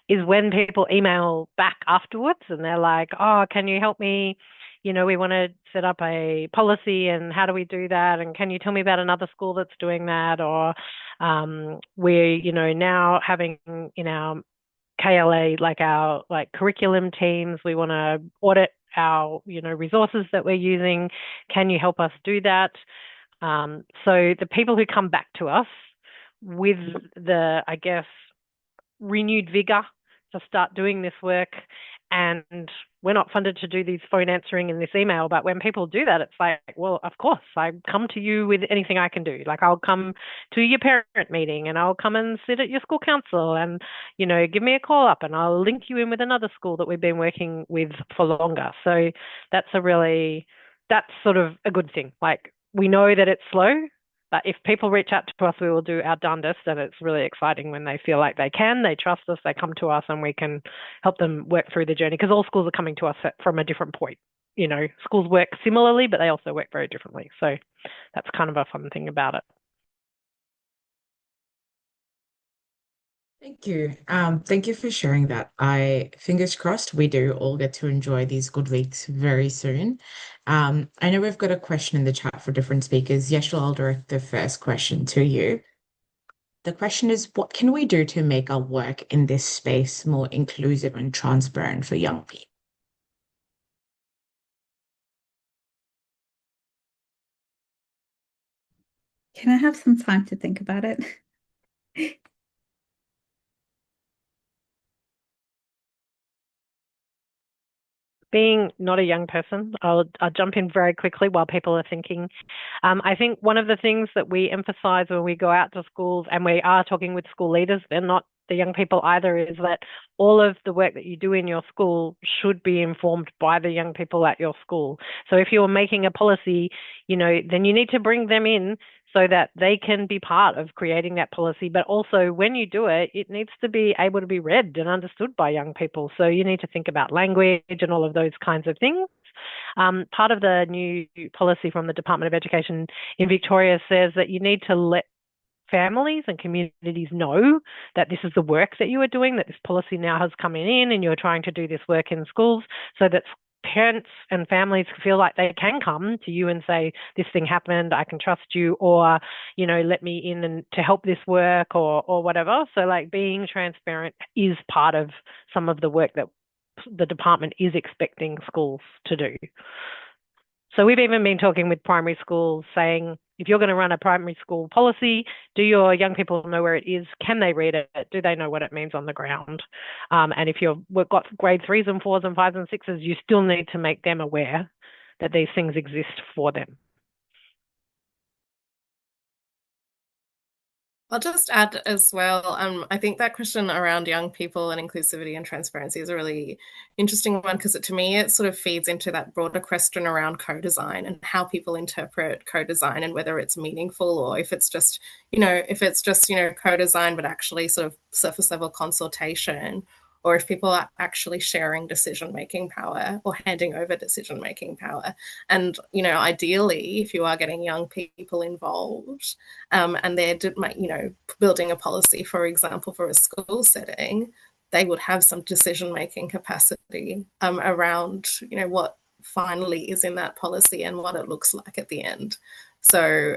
Is when people email back afterwards and they're like, oh, can you help me? We want to set up a policy and how do we do that? And can you tell me about another school that's doing that? Or we're, now having in our KLA, like our curriculum teams, we want to audit our, resources that we're using. Can you help us do that? So the people who come back to us with the, I guess, renewed vigor to start doing this work. And we're not funded to do these phone answering in this email, but when people do that, it's like, well, of course, I come to you with anything I can do. Like I'll come to your parent meeting and I'll come and sit at your school council and, give me a call up and I'll link you in with another school that we've been working with for longer. So that's sort of a good thing. Like we know that it's slow, but if people reach out to us, we will do our darndest, and it's really exciting when they feel like they trust us, they come to us, and we can help them work through the journey, because all schools are coming to us from a different point. Schools work similarly, but they also work very differently. So that's kind of a fun thing about it. Thank you. Thank you for sharing that. Fingers crossed, we do all get to enjoy these good weeks very soon. I know we've got a question in the chat for different speakers. Yeshua, I'll direct the first question to you. The question is, what can we do to make our work in this space more inclusive and transparent for young people? Can I have some time to think about it? Being not a young person, I'll jump in very quickly while people are thinking. I think one of the things that we emphasize when we go out to schools and we are talking with school leaders, they're not the young people either, is that all of the work that you do in your school should be informed by the young people at your school. So if you're making a policy, then you need to bring them in so that they can be part of creating that policy. But also when you do it, it needs to be able to be read and understood by young people. So you need to think about language and all of those kinds of things. Part of the new policy from the Department of Education in Victoria says that you need to let families and communities know that this is the work that you are doing, that this policy now has come in and you're trying to do this work in schools, so that parents and families feel like they can come to you and say, this thing happened, I can trust you, or, let me in and to help this work or whatever. So like being transparent is part of some of the work that the department is expecting schools to do. So we've even been talking with primary schools saying, if you're going to run a primary school policy, do your young people know where it is? Can they read it? Do they know what it means on the ground? And if we've got grade 3s and 4s and 5s and 6s, you still need to make them aware that these things exist for them. I'll just add as well, I think that question around young people and inclusivity and transparency is a really interesting one, because to me it sort of feeds into that broader question around co-design and how people interpret co-design and whether it's meaningful, or if it's just, co-design but actually sort of surface level consultation, or if people are actually sharing decision-making power or handing over decision-making power. And, ideally, if you are getting young people involved and they're, building a policy, for example, for a school setting, they would have some decision-making capacity around, what finally is in that policy and what it looks like at the end. So,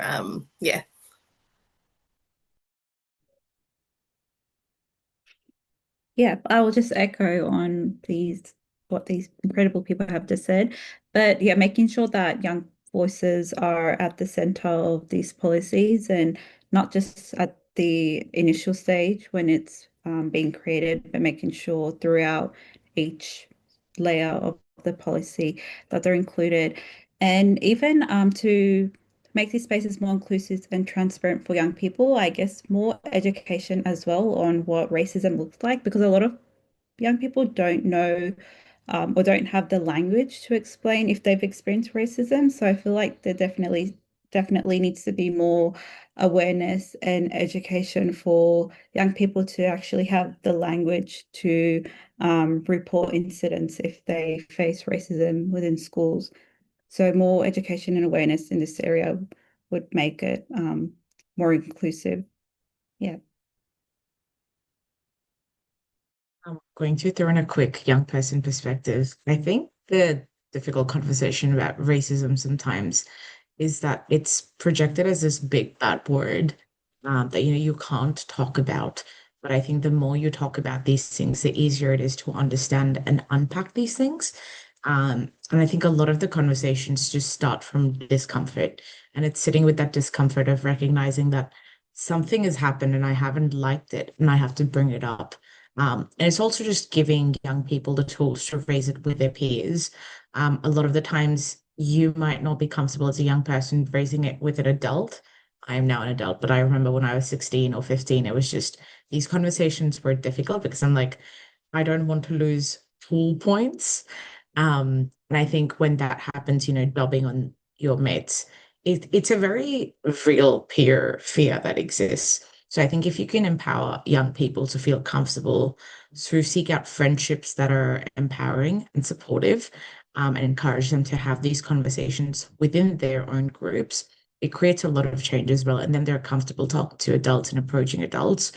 yeah. Yeah, I will just echo on what these incredible people have just said. But yeah, making sure that young voices are at the center of these policies, and not just at the initial stage when it's being created, but making sure throughout each layer of the policy that they're included. And even to make these spaces more inclusive and transparent for young people, I guess more education as well on what racism looks like, because a lot of young people don't know or don't have the language to explain if they've experienced racism. So I feel like there definitely needs to be more awareness and education for young people to actually have the language to report incidents if they face racism within schools. So more education and awareness in this area would make it more inclusive. Yeah. I'm going to throw in a quick young person perspective. I think the difficult conversation about racism sometimes is that it's projected as this big bad word that you can't talk about. But I think the more you talk about these things, the easier it is to understand and unpack these things. And I think a lot of the conversations just start from discomfort, and it's sitting with that discomfort of recognizing that something has happened and I haven't liked it, and I have to bring it up. And it's also just giving young people the tools to raise it with their peers. A lot of the times, you might not be comfortable as a young person raising it with an adult. I am now an adult, but I remember when I was 16 or 15, it was just these conversations were difficult because I'm like, I don't want to lose full points. And I think when that happens, dobbing on your mates, it's a very real peer fear that exists. So I think if you can empower young people to feel comfortable, to seek out friendships that are empowering and supportive, and encourage them to have these conversations within their own groups, it creates a lot of change as well. And then they're comfortable talking to adults and approaching adults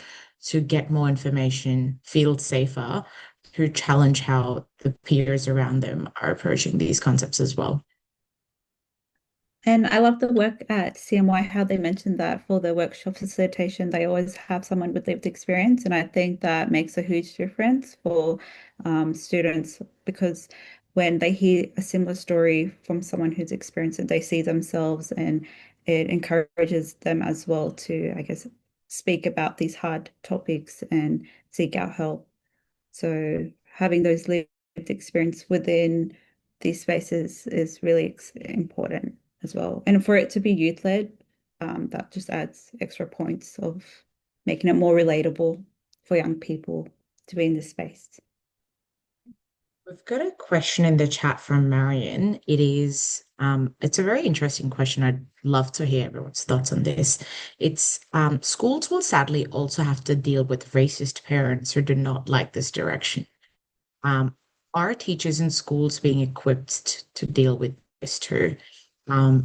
to get more information, feel safer, to challenge how the peers around them are approaching these concepts as well. And I love the work at CMY, how they mentioned that for the workshop facilitation, they always have someone with lived experience. And I think that makes a huge difference for students, because when they hear a similar story from someone who's experienced it, they see themselves, and it encourages them as well to, I guess, speak about these hard topics and seek out help. So having those lived experience within these spaces is really important as well. And for it to be youth led, that just adds extra points of making it more relatable for young people to be in this space. We've got a question in the chat from Marion. It's a very interesting question. I'd love to hear everyone's thoughts on this. It's schools will sadly also have to deal with racist parents who do not like this direction. Um, are teachers in schools being equipped to deal with this too?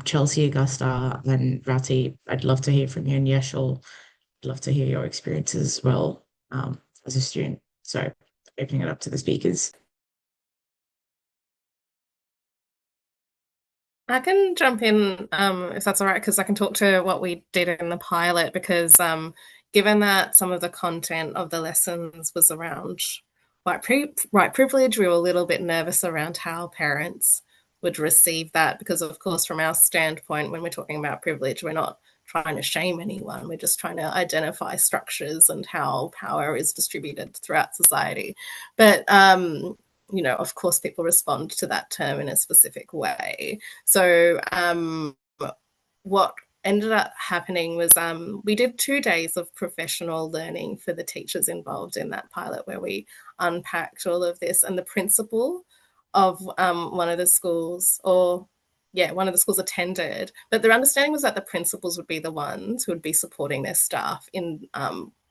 Chelsea, Augusta, and Ratty, I'd love to hear from you, and Yeshel, I'd love to hear your experiences as well, as a student. So opening it up to the speakers. I can jump in if that's all right, because I can talk to what we did in the pilot, because given that some of the content of the lessons was around white privilege, we were a little bit nervous around how parents would receive that, because of course from our standpoint, when we're talking about privilege, we're not trying to shame anyone, we're just trying to identify structures and how power is distributed throughout society. But of course, people respond to that term in a specific way. So what ended up happening was we did 2 days of professional learning for the teachers involved in that pilot, where we unpacked all of this. And the principal of one of the schools attended, but their understanding was that the principals would be the ones who would be supporting their staff in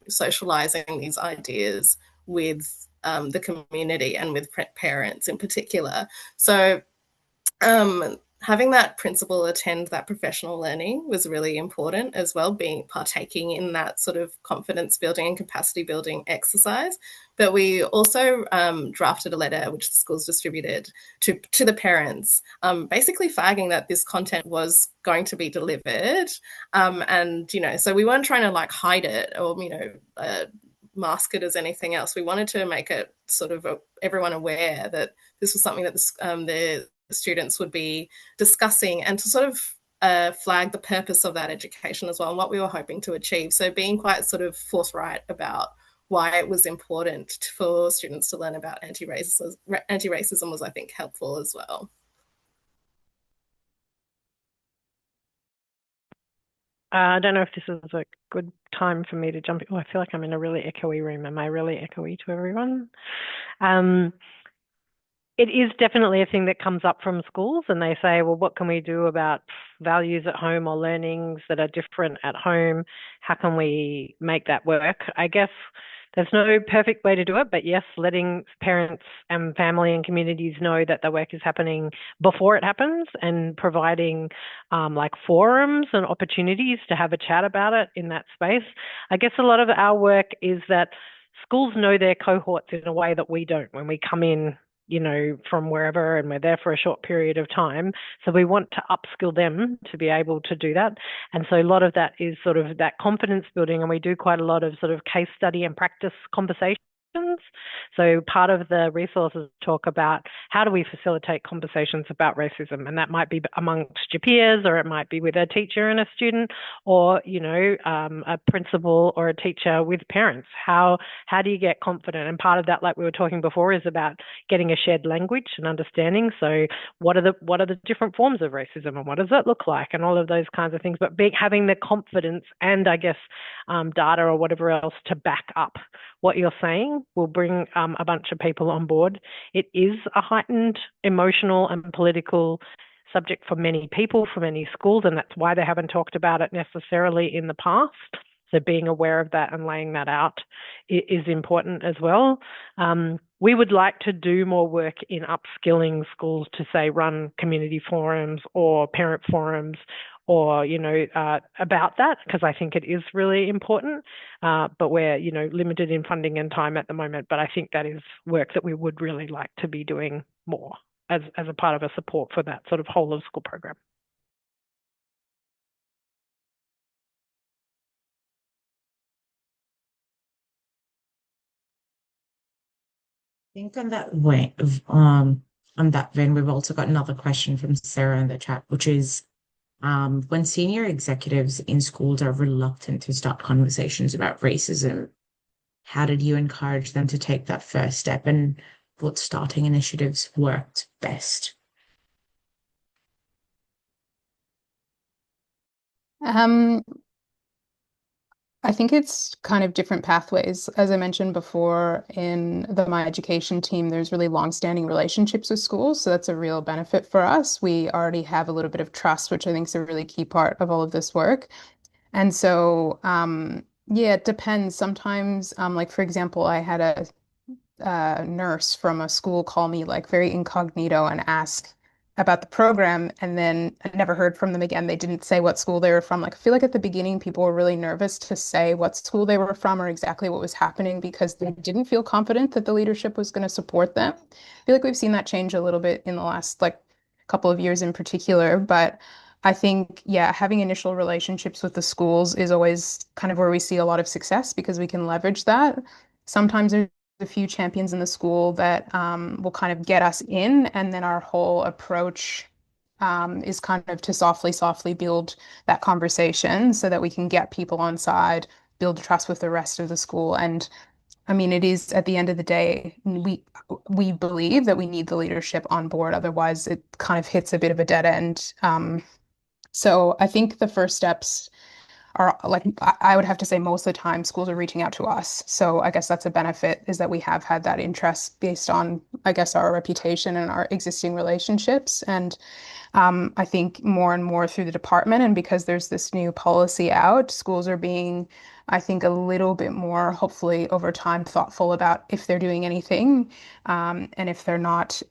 socializing these ideas with the community and with parents in particular. So having that principal attend that professional learning was really important as well, partaking in that sort of confidence building and capacity building exercise. But we also drafted a letter which the schools distributed to the parents, basically flagging that this content was going to be delivered. And, so we weren't trying to hide it or, mask it as anything else. We wanted to make it sort of everyone aware that this was something that the students would be discussing, and to sort of flag the purpose of that education as well and what we were hoping to achieve. So being quite sort of forthright about why it was important for students to learn about anti-racism was, I think, helpful as well. I don't know if this is a good time for me to jump in. Oh, I feel like I'm in a really echoey room. Am I really echoey to everyone? It is definitely a thing that comes up from schools, and they say, well, what can we do about values at home or learnings that are different at home? How can we make that work? I guess there's no perfect way to do it, but yes, letting parents and family and communities know that the work is happening before it happens, and providing like forums and opportunities to have a chat about it in that space. I guess a lot of our work is that schools know their cohorts in a way that we don't when we come in, you know, from wherever, and we're there for a short period of time. So we want to upskill them to be able to do that. And so a lot of that is sort of that confidence building, and we do quite a lot of sort of case study and practice conversations. So part of the resources talk about how do we facilitate conversations about racism, and that might be amongst your peers, or it might be with a teacher and a student, or, you know, a principal or a teacher with parents. How do you get confident? And part of that, like we were talking before, is about getting a shared language and understanding. So what are the different forms of racism, and what does that look like, and all of those kinds of things. But having the confidence and, I guess, data or whatever else to back up what you're saying will bring a bunch of people on board. It is a heightened emotional and political subject for many people, for many schools, and that's why they haven't talked about it necessarily in the past. So being aware of that and laying that out is important as well. We would like to do more work in upskilling schools to, say, run community forums or parent forums, or, you know, about that, because I think it is really important. But we're, you know, limited in funding and time at the moment. But I think that is work that we would really like to be doing more as a part of a support for that sort of whole of school program. I think on that vein, we've also got another question from Sarah in the chat, which is, when senior executives in schools are reluctant to start conversations about racism, how did you encourage them to take that first step, and what starting initiatives worked best? I think it's kind of different pathways. As I mentioned before, in the My Education team, there's really long-standing relationships with schools, so that's a real benefit for us. We already have a little bit of trust, which I think is a really key part of all of this work. And so, yeah, it depends. Sometimes, like for example, I had a nurse from a school call me like very incognito and ask about the program, and then I never heard from them again. They didn't say what school they were from. Like I feel like at the beginning people were really nervous to say what school they were from or exactly what was happening because they didn't feel confident that the leadership was going to support them. I feel like we've seen that change a little bit in the last like couple of years in particular, but I think, yeah, having initial relationships with the schools is always kind of where we see a lot of success because we can leverage that. Sometimes there's a few champions in the school that will kind of get us in, and then our whole approach is kind of to softly build that conversation so that we can get people on side, build trust with the rest of the school. And I mean, it is at the end of the day, we believe that we need the leadership on board, otherwise it kind of hits a bit of a dead end. So I think the first steps are like I would have to say most of the time schools are reaching out to us. So I guess that's a benefit is that we have had that interest based on, I guess, our reputation and our existing relationships. And I think more and more through the department, and because there's this new policy out, schools are being, I think, a little bit more, hopefully over time, thoughtful about if they're doing anything, and if they're not,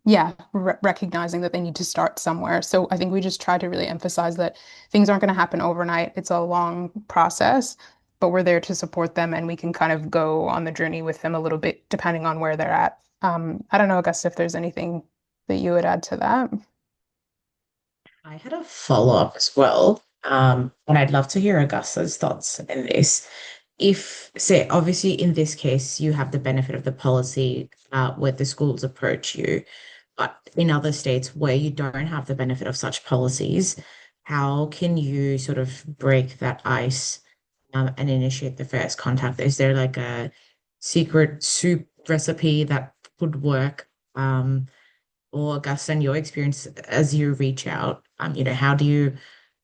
yeah, recognizing that they need to start somewhere. So I think we just try to really emphasize that things aren't going to happen overnight. It's a long process, but we're there to support them, and we can kind of go on the journey with them a little bit depending on where they're at. I don't know, Augusta, if there's anything that you would add to that. I had a follow-up as well, and I'd love to hear Augusta's thoughts in this. If, say, obviously in this case, you have the benefit of the policy where the schools approach you. in other states where you don't have the benefit of such policies, how can you sort of break that ice and initiate the first contact? Is there like a secret soup recipe that would work? Or Augusta, in your experience as you reach out, how do you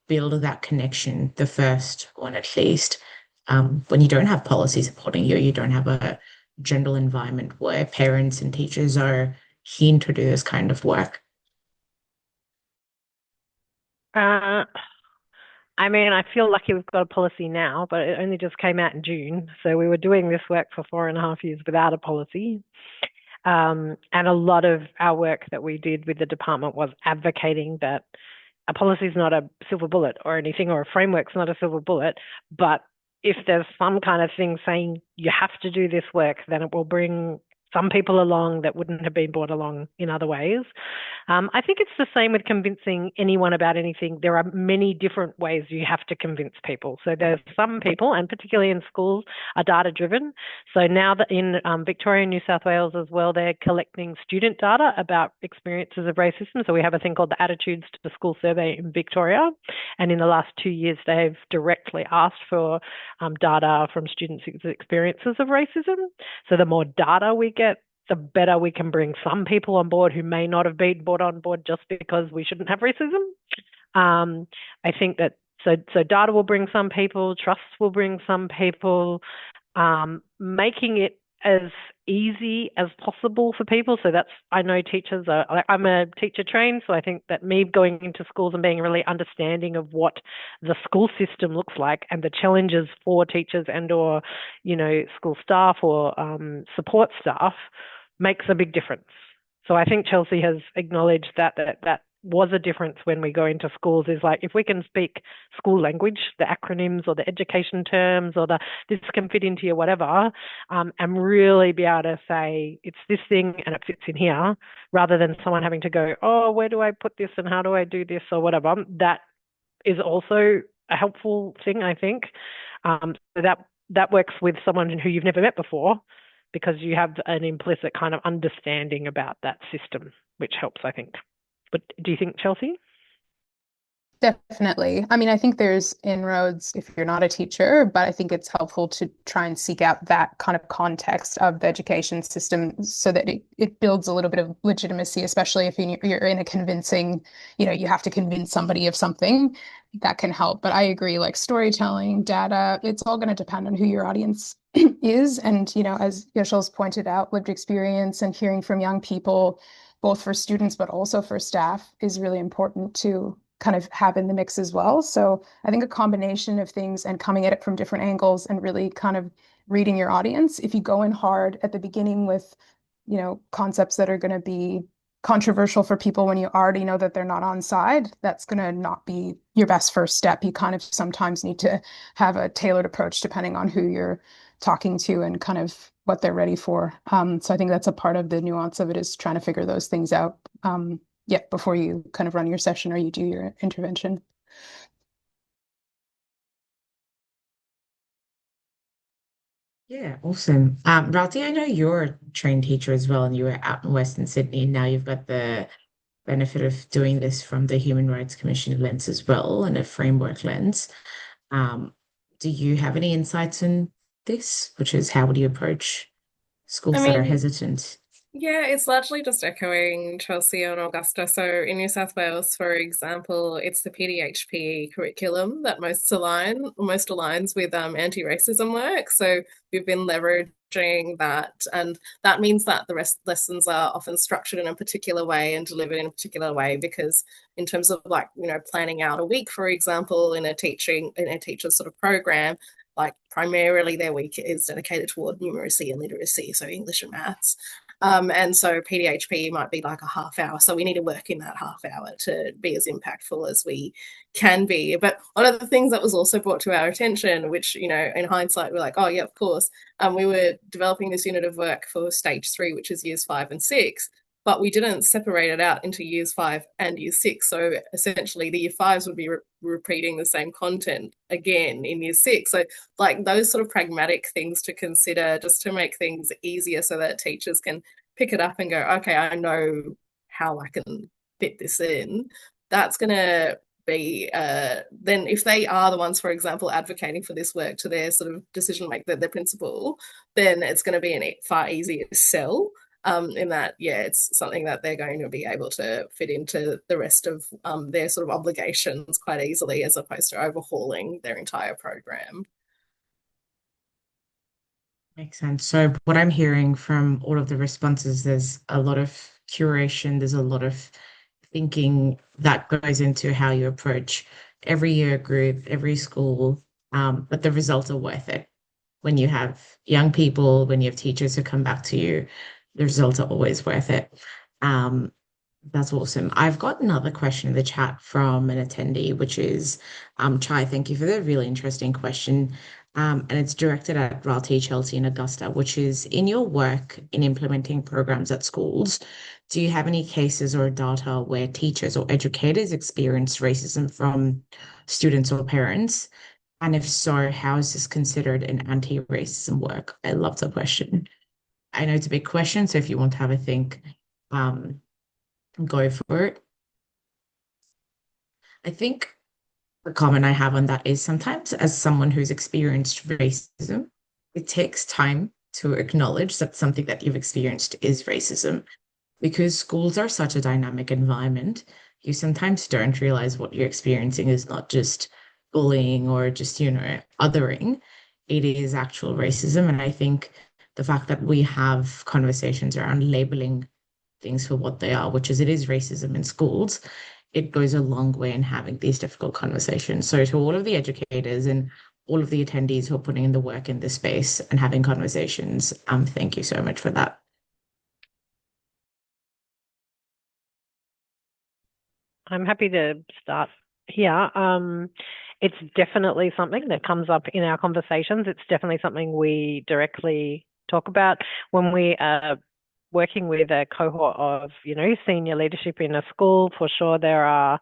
build that connection, the first one at least, when you don't have policy supporting you, you don't have a general environment where parents and teachers are keen to do this kind of work? Uh, I mean, I feel lucky we've got a policy now, but it only just came out in June. So we were doing this work for 4.5 years without a policy. And a lot of our work that we did with the department was advocating that a policy is not a silver bullet or anything, or a framework's not a silver bullet. But if there's some kind of thing saying you have to do this work, then it will bring some people along that wouldn't have been brought along in other ways. I think it's the same with convincing anyone about anything. There are many different ways you have to convince people. So there's some people, and particularly in schools, are data driven. So now that in Victoria and New South Wales as well, they're collecting student data about experiences of racism. So we have a thing called the Attitudes to the School Survey in Victoria. And in the last 2 years, they've directly asked for data from students' experiences of racism. So the more data we get, the better we can bring some people on board who may not have been brought on board just because we shouldn't have racism. I think that so data will bring some people, trust will bring some people, making it as easy as possible for people. So that's, I know teachers are, I'm a teacher trained, so I think that me going into schools and being really understanding of what the school system looks like and the challenges for teachers and or, school staff or support staff makes a big difference. So I think Chelsea has acknowledged that was a difference when we go into schools, is like, if we can speak school language, the acronyms or the education terms or this can fit into your whatever, and really be able to say it's this thing and it fits in here, rather than someone having to go, oh, where do I put this and how do I do this or whatever. That is also a helpful thing, I think. So that works with someone who you've never met before, because you have an implicit kind of understanding about that system, which helps, I think. But do you think, Chelsea? Definitely. I mean, I think there's inroads if you're not a teacher, but I think it's helpful to try and seek out that kind of context of the education system so that it builds a little bit of legitimacy, especially if you're in a convincing, you have to convince somebody of something that can help. But I agree, like storytelling, data, it's all going to depend on who your audience is. And, as Yashal's pointed out, lived experience and hearing from young people, both for students, but also for staff, is really important to kind of have in the mix as well. So I think a combination of things and coming at it from different angles and really kind of reading your audience. If you go in hard at the beginning with, concepts that are going to be controversial for people when you already know that they're not on side, that's going to not be your best first step. You kind of sometimes need to have a tailored approach depending on who you're talking to and kind of what they're ready for. So I think that's a part of the nuance of it, is trying to figure those things out. Before you kind of run your session or you do your intervention. Yeah, awesome. Ralti, I know you're a trained teacher as well, and you were out in Western Sydney, and now you've got the benefit of doing this from the Human Rights Commission lens as well, and a framework lens. Um, do you have any insights on this, which is how would you approach I schools that are mean, hesitant? yeah, it's largely just echoing Chelsea and Augusta. So in New South Wales, for example, it's the PDHPE curriculum that most aligns with anti-racism work. So we've been leveraging that, and that means that the rest lessons are often structured in a particular way and delivered in a particular way, because in terms of planning out a week, for example, in a teacher sort of program, primarily their week is dedicated toward numeracy and literacy, so English and maths. And so PDHP might be like a half hour. So we need to work in that half hour to be as impactful as we can be. But one of the things that was also brought to our attention, which, in hindsight, we're like, oh, yeah, of course. We were developing this unit of work for stage 3, which is years 5 and 6. But we didn't separate it out into years 5 and year 6. So essentially the year 5s would be repeating the same content again in year 6. So those sort of pragmatic things to consider, just to make things easier so that teachers can pick it up and go, okay, I know how I can fit this in, that's going to be then if they are the ones, for example, advocating for this work to their sort of decision maker, their principal, then it's going to be a far easier sell. In that, yeah, it's something that they're going to be able to fit into the rest of their sort of obligations quite easily, as opposed to overhauling their entire program. Makes sense. So what I'm hearing from all of the responses, there's a lot of curation, there's a lot of thinking that goes into how you approach every year group, every school, but the results are worth it. When you have young people, when you have teachers who come back to you, the results are always worth it. Um, that's awesome. I've got another question in the chat from an attendee, which is, Chai, thank you for the really interesting question. And it's directed at Ralti, Chelsea, and Augusta, which is in your work in implementing programs at schools, do you have any cases or data where teachers or educators experienced racism from students or parents? And if so, how is this considered an anti-racism work? I love the question. I know it's a big question, so if you want to have a think, um, go for it. I think the comment I have on that is sometimes, as someone who's experienced racism, it takes time to acknowledge that something that you've experienced is racism. Because schools are such a dynamic environment, you sometimes don't realize what you're experiencing is not just bullying or just, othering. It is actual racism. And I think the fact that we have conversations around labeling things for what they are, which is it is racism in schools, it goes a long way in having these difficult conversations. So to all of the educators and all of the attendees who are putting in the work in this space and having conversations, thank you so much for that. I'm happy to start here. It's definitely something that comes up in our conversations. It's definitely something we directly talk about when we are working with a cohort of, senior leadership in a school. For sure, there are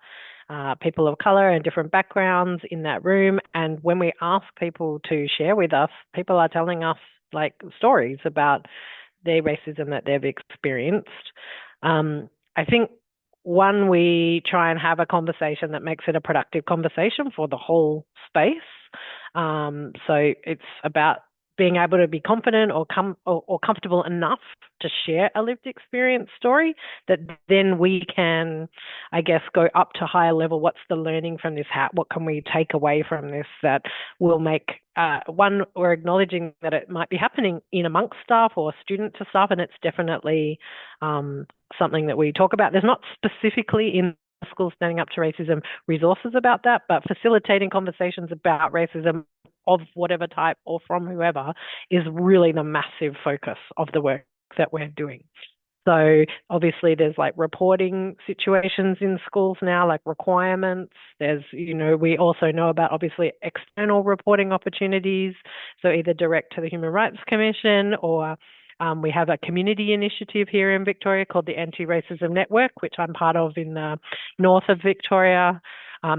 people of color and different backgrounds in that room. And when we ask people to share with us, people are telling us like stories about their racism that they've experienced. I think one, we try and have a conversation that makes it a productive conversation for the whole space. So it's about being able to be confident or comfortable enough to share a lived experience story that then we can, I guess, go up to higher level. What's the learning from this? What can we take away from this that will make, one, we're acknowledging that it might be happening in amongst staff or student to staff, and it's definitely something that we talk about. There's not specifically in school standing up to racism resources about that, but facilitating conversations about racism of whatever type or from whoever is really the massive focus of the work that we're doing. So obviously there's like reporting situations in schools now, like requirements. There's, we also know about obviously external reporting opportunities. So either direct to the Human Rights Commission or we have a community initiative here in Victoria called the Anti-Racism Network, which I'm part of in the north of Victoria.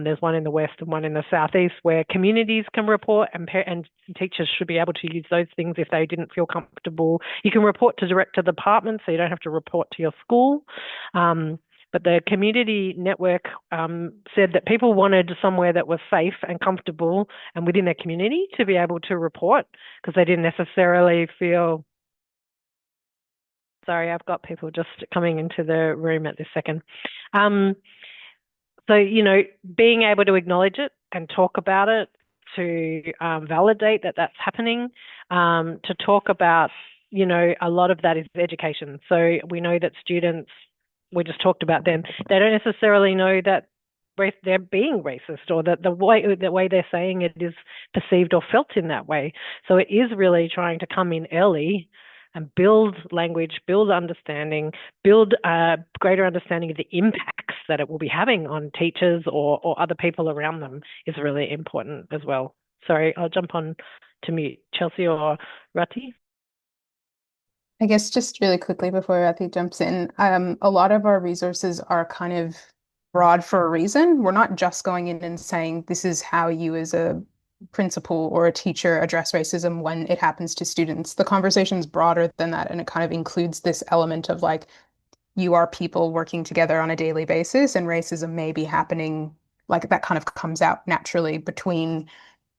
There's one in the west and one in the southeast where communities can report, and teachers should be able to use those things if they didn't feel comfortable. You can report to direct to the department, so you don't have to report to your school. But the community network said that people wanted somewhere that was safe and comfortable and within their community to be able to report because they didn't necessarily feel... Sorry, I've got people just coming into the room at this second. So, being able to acknowledge it and talk about it, to validate that that's happening, to talk about, a lot of that is education. So we know that students, we just talked about them, they don't necessarily know that they're being racist or that the way they're saying it is perceived or felt in that way. So it is really trying to come in early and build language, build understanding, build a greater understanding of the impacts that it will be having on teachers or other people around them is really important as well. Sorry, I'll jump on to mute. Chelsea or Rati? I guess just really quickly before Rati jumps in, a lot of our resources are kind of broad for a reason. We're not just going in and saying this is how you as a principal or a teacher address racism when it happens to students. The conversation's broader than that, and it kind of includes this element of like you are people working together on a daily basis, and racism may be happening like that kind of comes out naturally between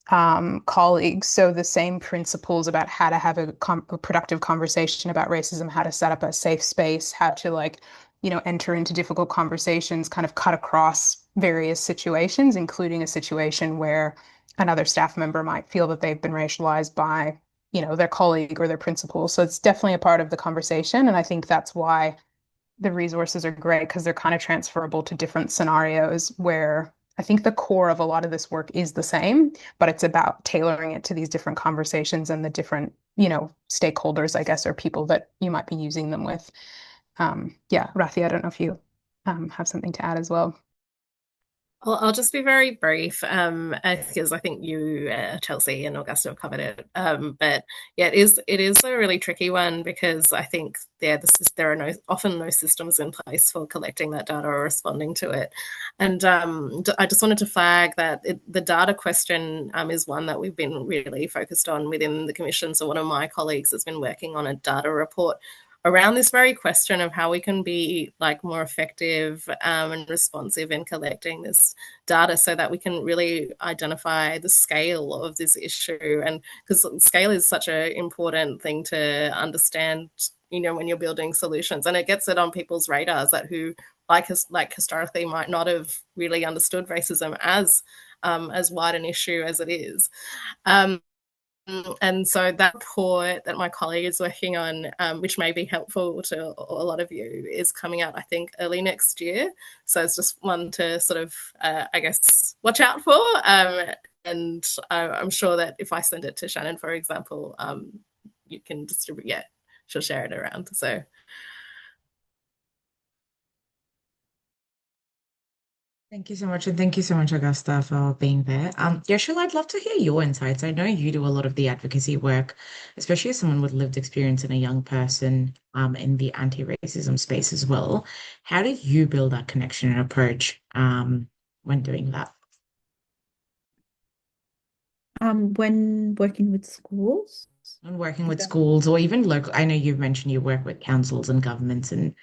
colleagues. So the same principles about how to have a productive conversation about racism, how to set up a safe space, how to like, enter into difficult conversations kind of cut across various situations, including a situation where another staff member might feel that they've been racialized by, their colleague or their principal. So it's definitely a part of the conversation. And I think that's why the resources are great because they're kind of transferable to different scenarios where I think the core of a lot of this work is the same, but it's about tailoring it to these different conversations and the different, stakeholders, I guess, or people that you might be using them with. Yeah, Rathi, I don't know if you have something to add as well. I'll just be very brief, because I think you, Chelsea and Augusta have covered it. But yeah, it is a really tricky one because I think there are often no systems in place for collecting that data or responding to it. And I just wanted to flag that the data question is one that we've been really focused on within the Commission. So one of my colleagues has been working on a data report around this very question of how we can be like more effective and responsive in collecting this data so that we can really identify the scale of this issue. And because scale is such an important thing to understand, when you're building solutions, and it gets it on people's radars that who like historically might not have really understood racism as wide an issue as it is. And so that report that my colleague is working on, which may be helpful to a lot of you, is coming out, I think, early next year. So it's just one to sort of, I guess, watch out for. And I'm sure that if I send it to Shannon, for example, you can distribute, yeah, she'll share it around. So Thank you so much, and thank you so much, Augusta, for being there. Yashil, I'd love to hear your insights. I know you do a lot of the advocacy work, especially as someone with lived experience and a young person, in the anti-racism space as well. How did you build that connection and approach, when doing that? When working with schools, And working is with that schools or even local, I know you've mentioned you work with councils and governments and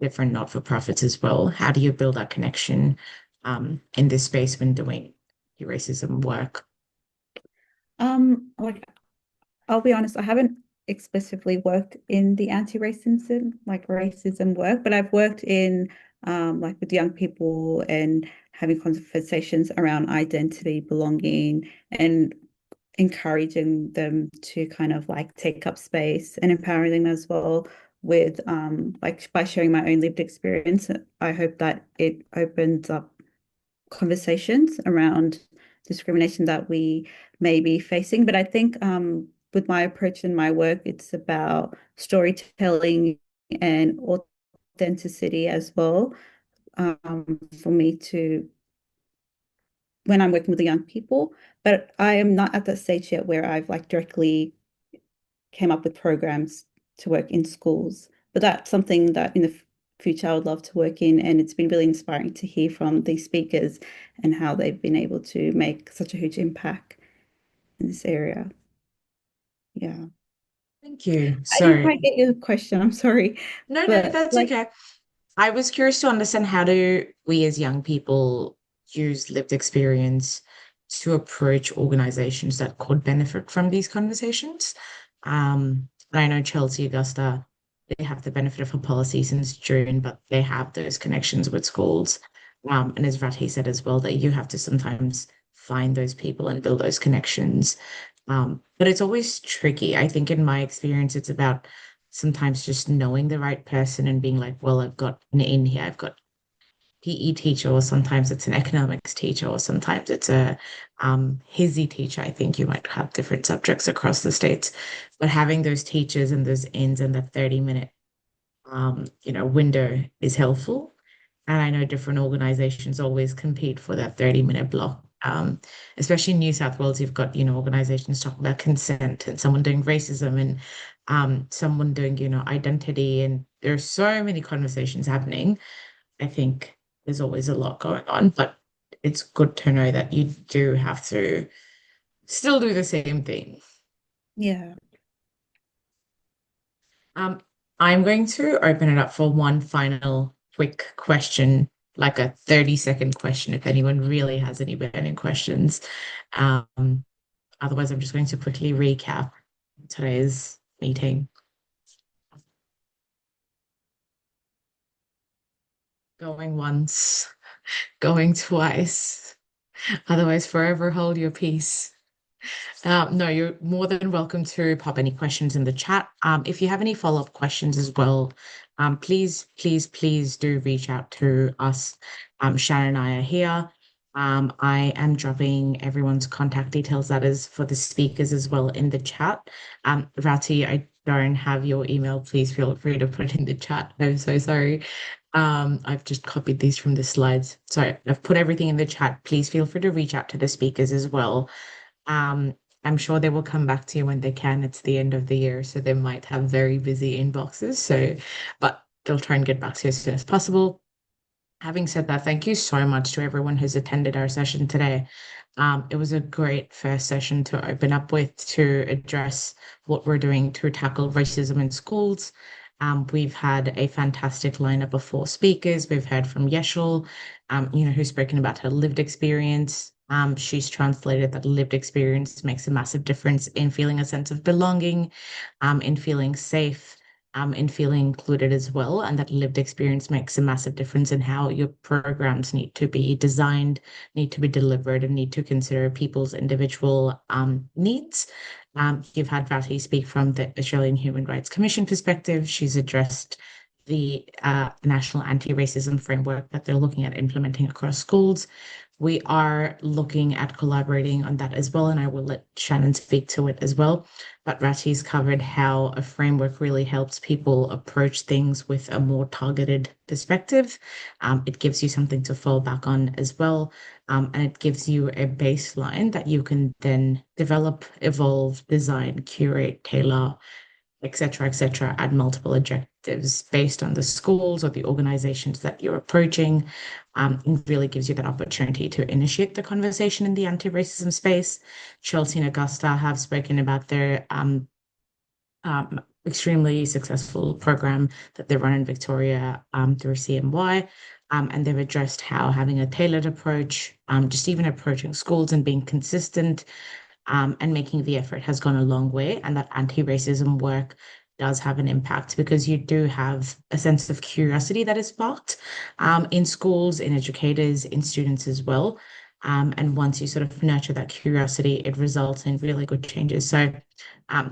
different not-for-profits as well. How do you build that connection, in this space when doing your racism work? like I'll be honest, I haven't explicitly worked in the anti-racism, like racism work, but I've worked in like with young people and having conversations around identity, belonging, and encouraging them to kind of like take up space and empowering them as well with like by sharing my own lived experience. I hope that it opens up conversations around discrimination that we may be facing. But I think with my approach in my work, it's about storytelling and authenticity as well, for me to when I'm working with the young people. But I am not at that stage yet where I've like directly came up with programs to work in schools. But that's something that in the future I would love to work in. And it's been really inspiring to hear from these speakers and how they've been able to make such a huge impact in this area. Yeah. Thank you. I didn't So, quite get your question. I'm sorry. no, But that's like, okay. I was curious to understand how do we as young people use lived experience to approach organizations that could benefit from these conversations. And I know Chelsea, Augusta, they have the benefit of a policy since June, but they have those connections with schools. And as Rati said as well, that you have to sometimes find those people and build those connections. But it's always tricky. I think in my experience, it's about sometimes just knowing the right person and being like, well, I've got an in here, I've got PE teacher, or sometimes it's an economics teacher, or sometimes it's a HISI teacher. I think you might have different subjects across the states, but having those teachers and those ins and that 30-minute window is helpful. And I know different organizations always compete for that 30-minute block. Especially in New South Wales, you've got, organizations talking about consent and someone doing racism and someone doing, identity. And there's so many conversations happening. I think there's always a lot going on, but it's good to know that you do have to still do the same thing. yeah. Um, I'm going to open it up for one final quick question, like a 30-second question, if anyone really has any burning questions. Um, Otherwise, I'm just going to quickly recap today's meeting. Going once, going twice. Otherwise, forever hold your peace. No, you're more than welcome to pop any questions in the chat. If you have any follow-up questions as well, please do reach out to us. Shannon and I are here. I am dropping everyone's contact details, that is for the speakers as well, in the chat. Rati, I don't have your email. Please feel free to put it in the chat. I'm so sorry. I've just copied these from the slides. So I've put everything in the chat. Please feel free to reach out to the speakers as well. Um, I'm sure they will come back to you when they can. It's the end of the year, so they might have very busy inboxes. But they'll try and get back to you as soon as possible. Having said that, thank you so much to everyone who's attended our session today. It was a great first session to open up with to address what we're doing to tackle racism in schools. We've had a fantastic lineup of 4 speakers. We've heard from Yeshul, who's spoken about her lived experience. She's translated that lived experience makes a massive difference in feeling a sense of belonging, in feeling safe, in feeling included as well. And that lived experience makes a massive difference in how your programs need to be designed, need to be delivered, and need to consider people's individual needs. You've had Vati speak from the Australian Human Rights Commission perspective. She's addressed the national anti-racism framework that they're looking at implementing across schools. We are looking at collaborating on that as well, and I will let Shannon speak to it as well. But Rati's covered how a framework really helps people approach things with a more targeted perspective. It gives you something to fall back on as well, and it gives you a baseline that you can then develop, evolve, design, curate, tailor, et cetera, add multiple objectives based on the schools or the organizations that you're approaching. It really gives you that opportunity to initiate the conversation in the anti-racism space. Chelsea and Augusta have spoken about their extremely successful program that they run in Victoria through CMY. And they've addressed how having a tailored approach, just even approaching schools and being consistent, and making the effort has gone a long way. And that anti-racism work does have an impact because you do have a sense of curiosity that is sparked in schools, in educators, in students as well. And once you sort of nurture that curiosity, it results in really good changes. So,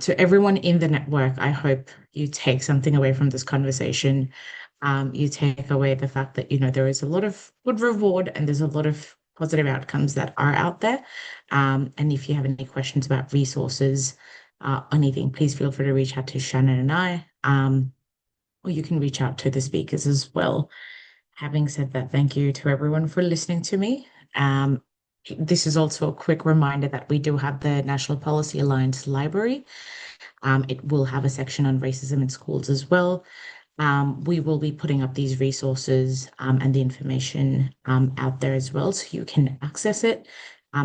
to everyone in the network, I hope you take something away from this conversation. You take away the fact that, there is a lot of good reward and there's a lot of positive outcomes that are out there. And if you have any questions about resources, anything, please feel free to reach out to Shannon and I, or you can reach out to the speakers as well. Having said that, thank you to everyone for listening to me. This is also a quick reminder that we do have the National Policy Alliance Library. It will have a section on racism in schools as well. We will be putting up these resources and the information out there as well, so you can access it.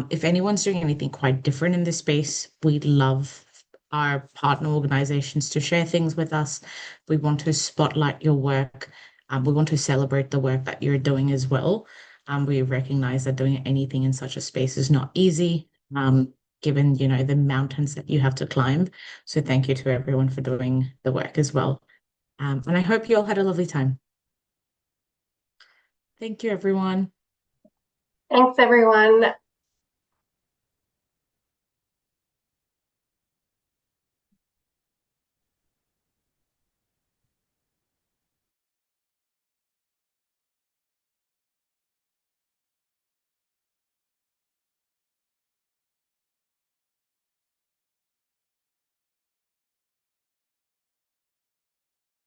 If anyone's doing anything quite different in this space, we'd love our partner organizations to share things with us. We want to spotlight your work. We want to celebrate the work that you're doing as well. We recognize that doing anything in such a space is not easy, given, the mountains that you have to climb. So thank you to everyone for doing the work as well. And I hope you all had a lovely time. Thank you, everyone. Thanks, everyone.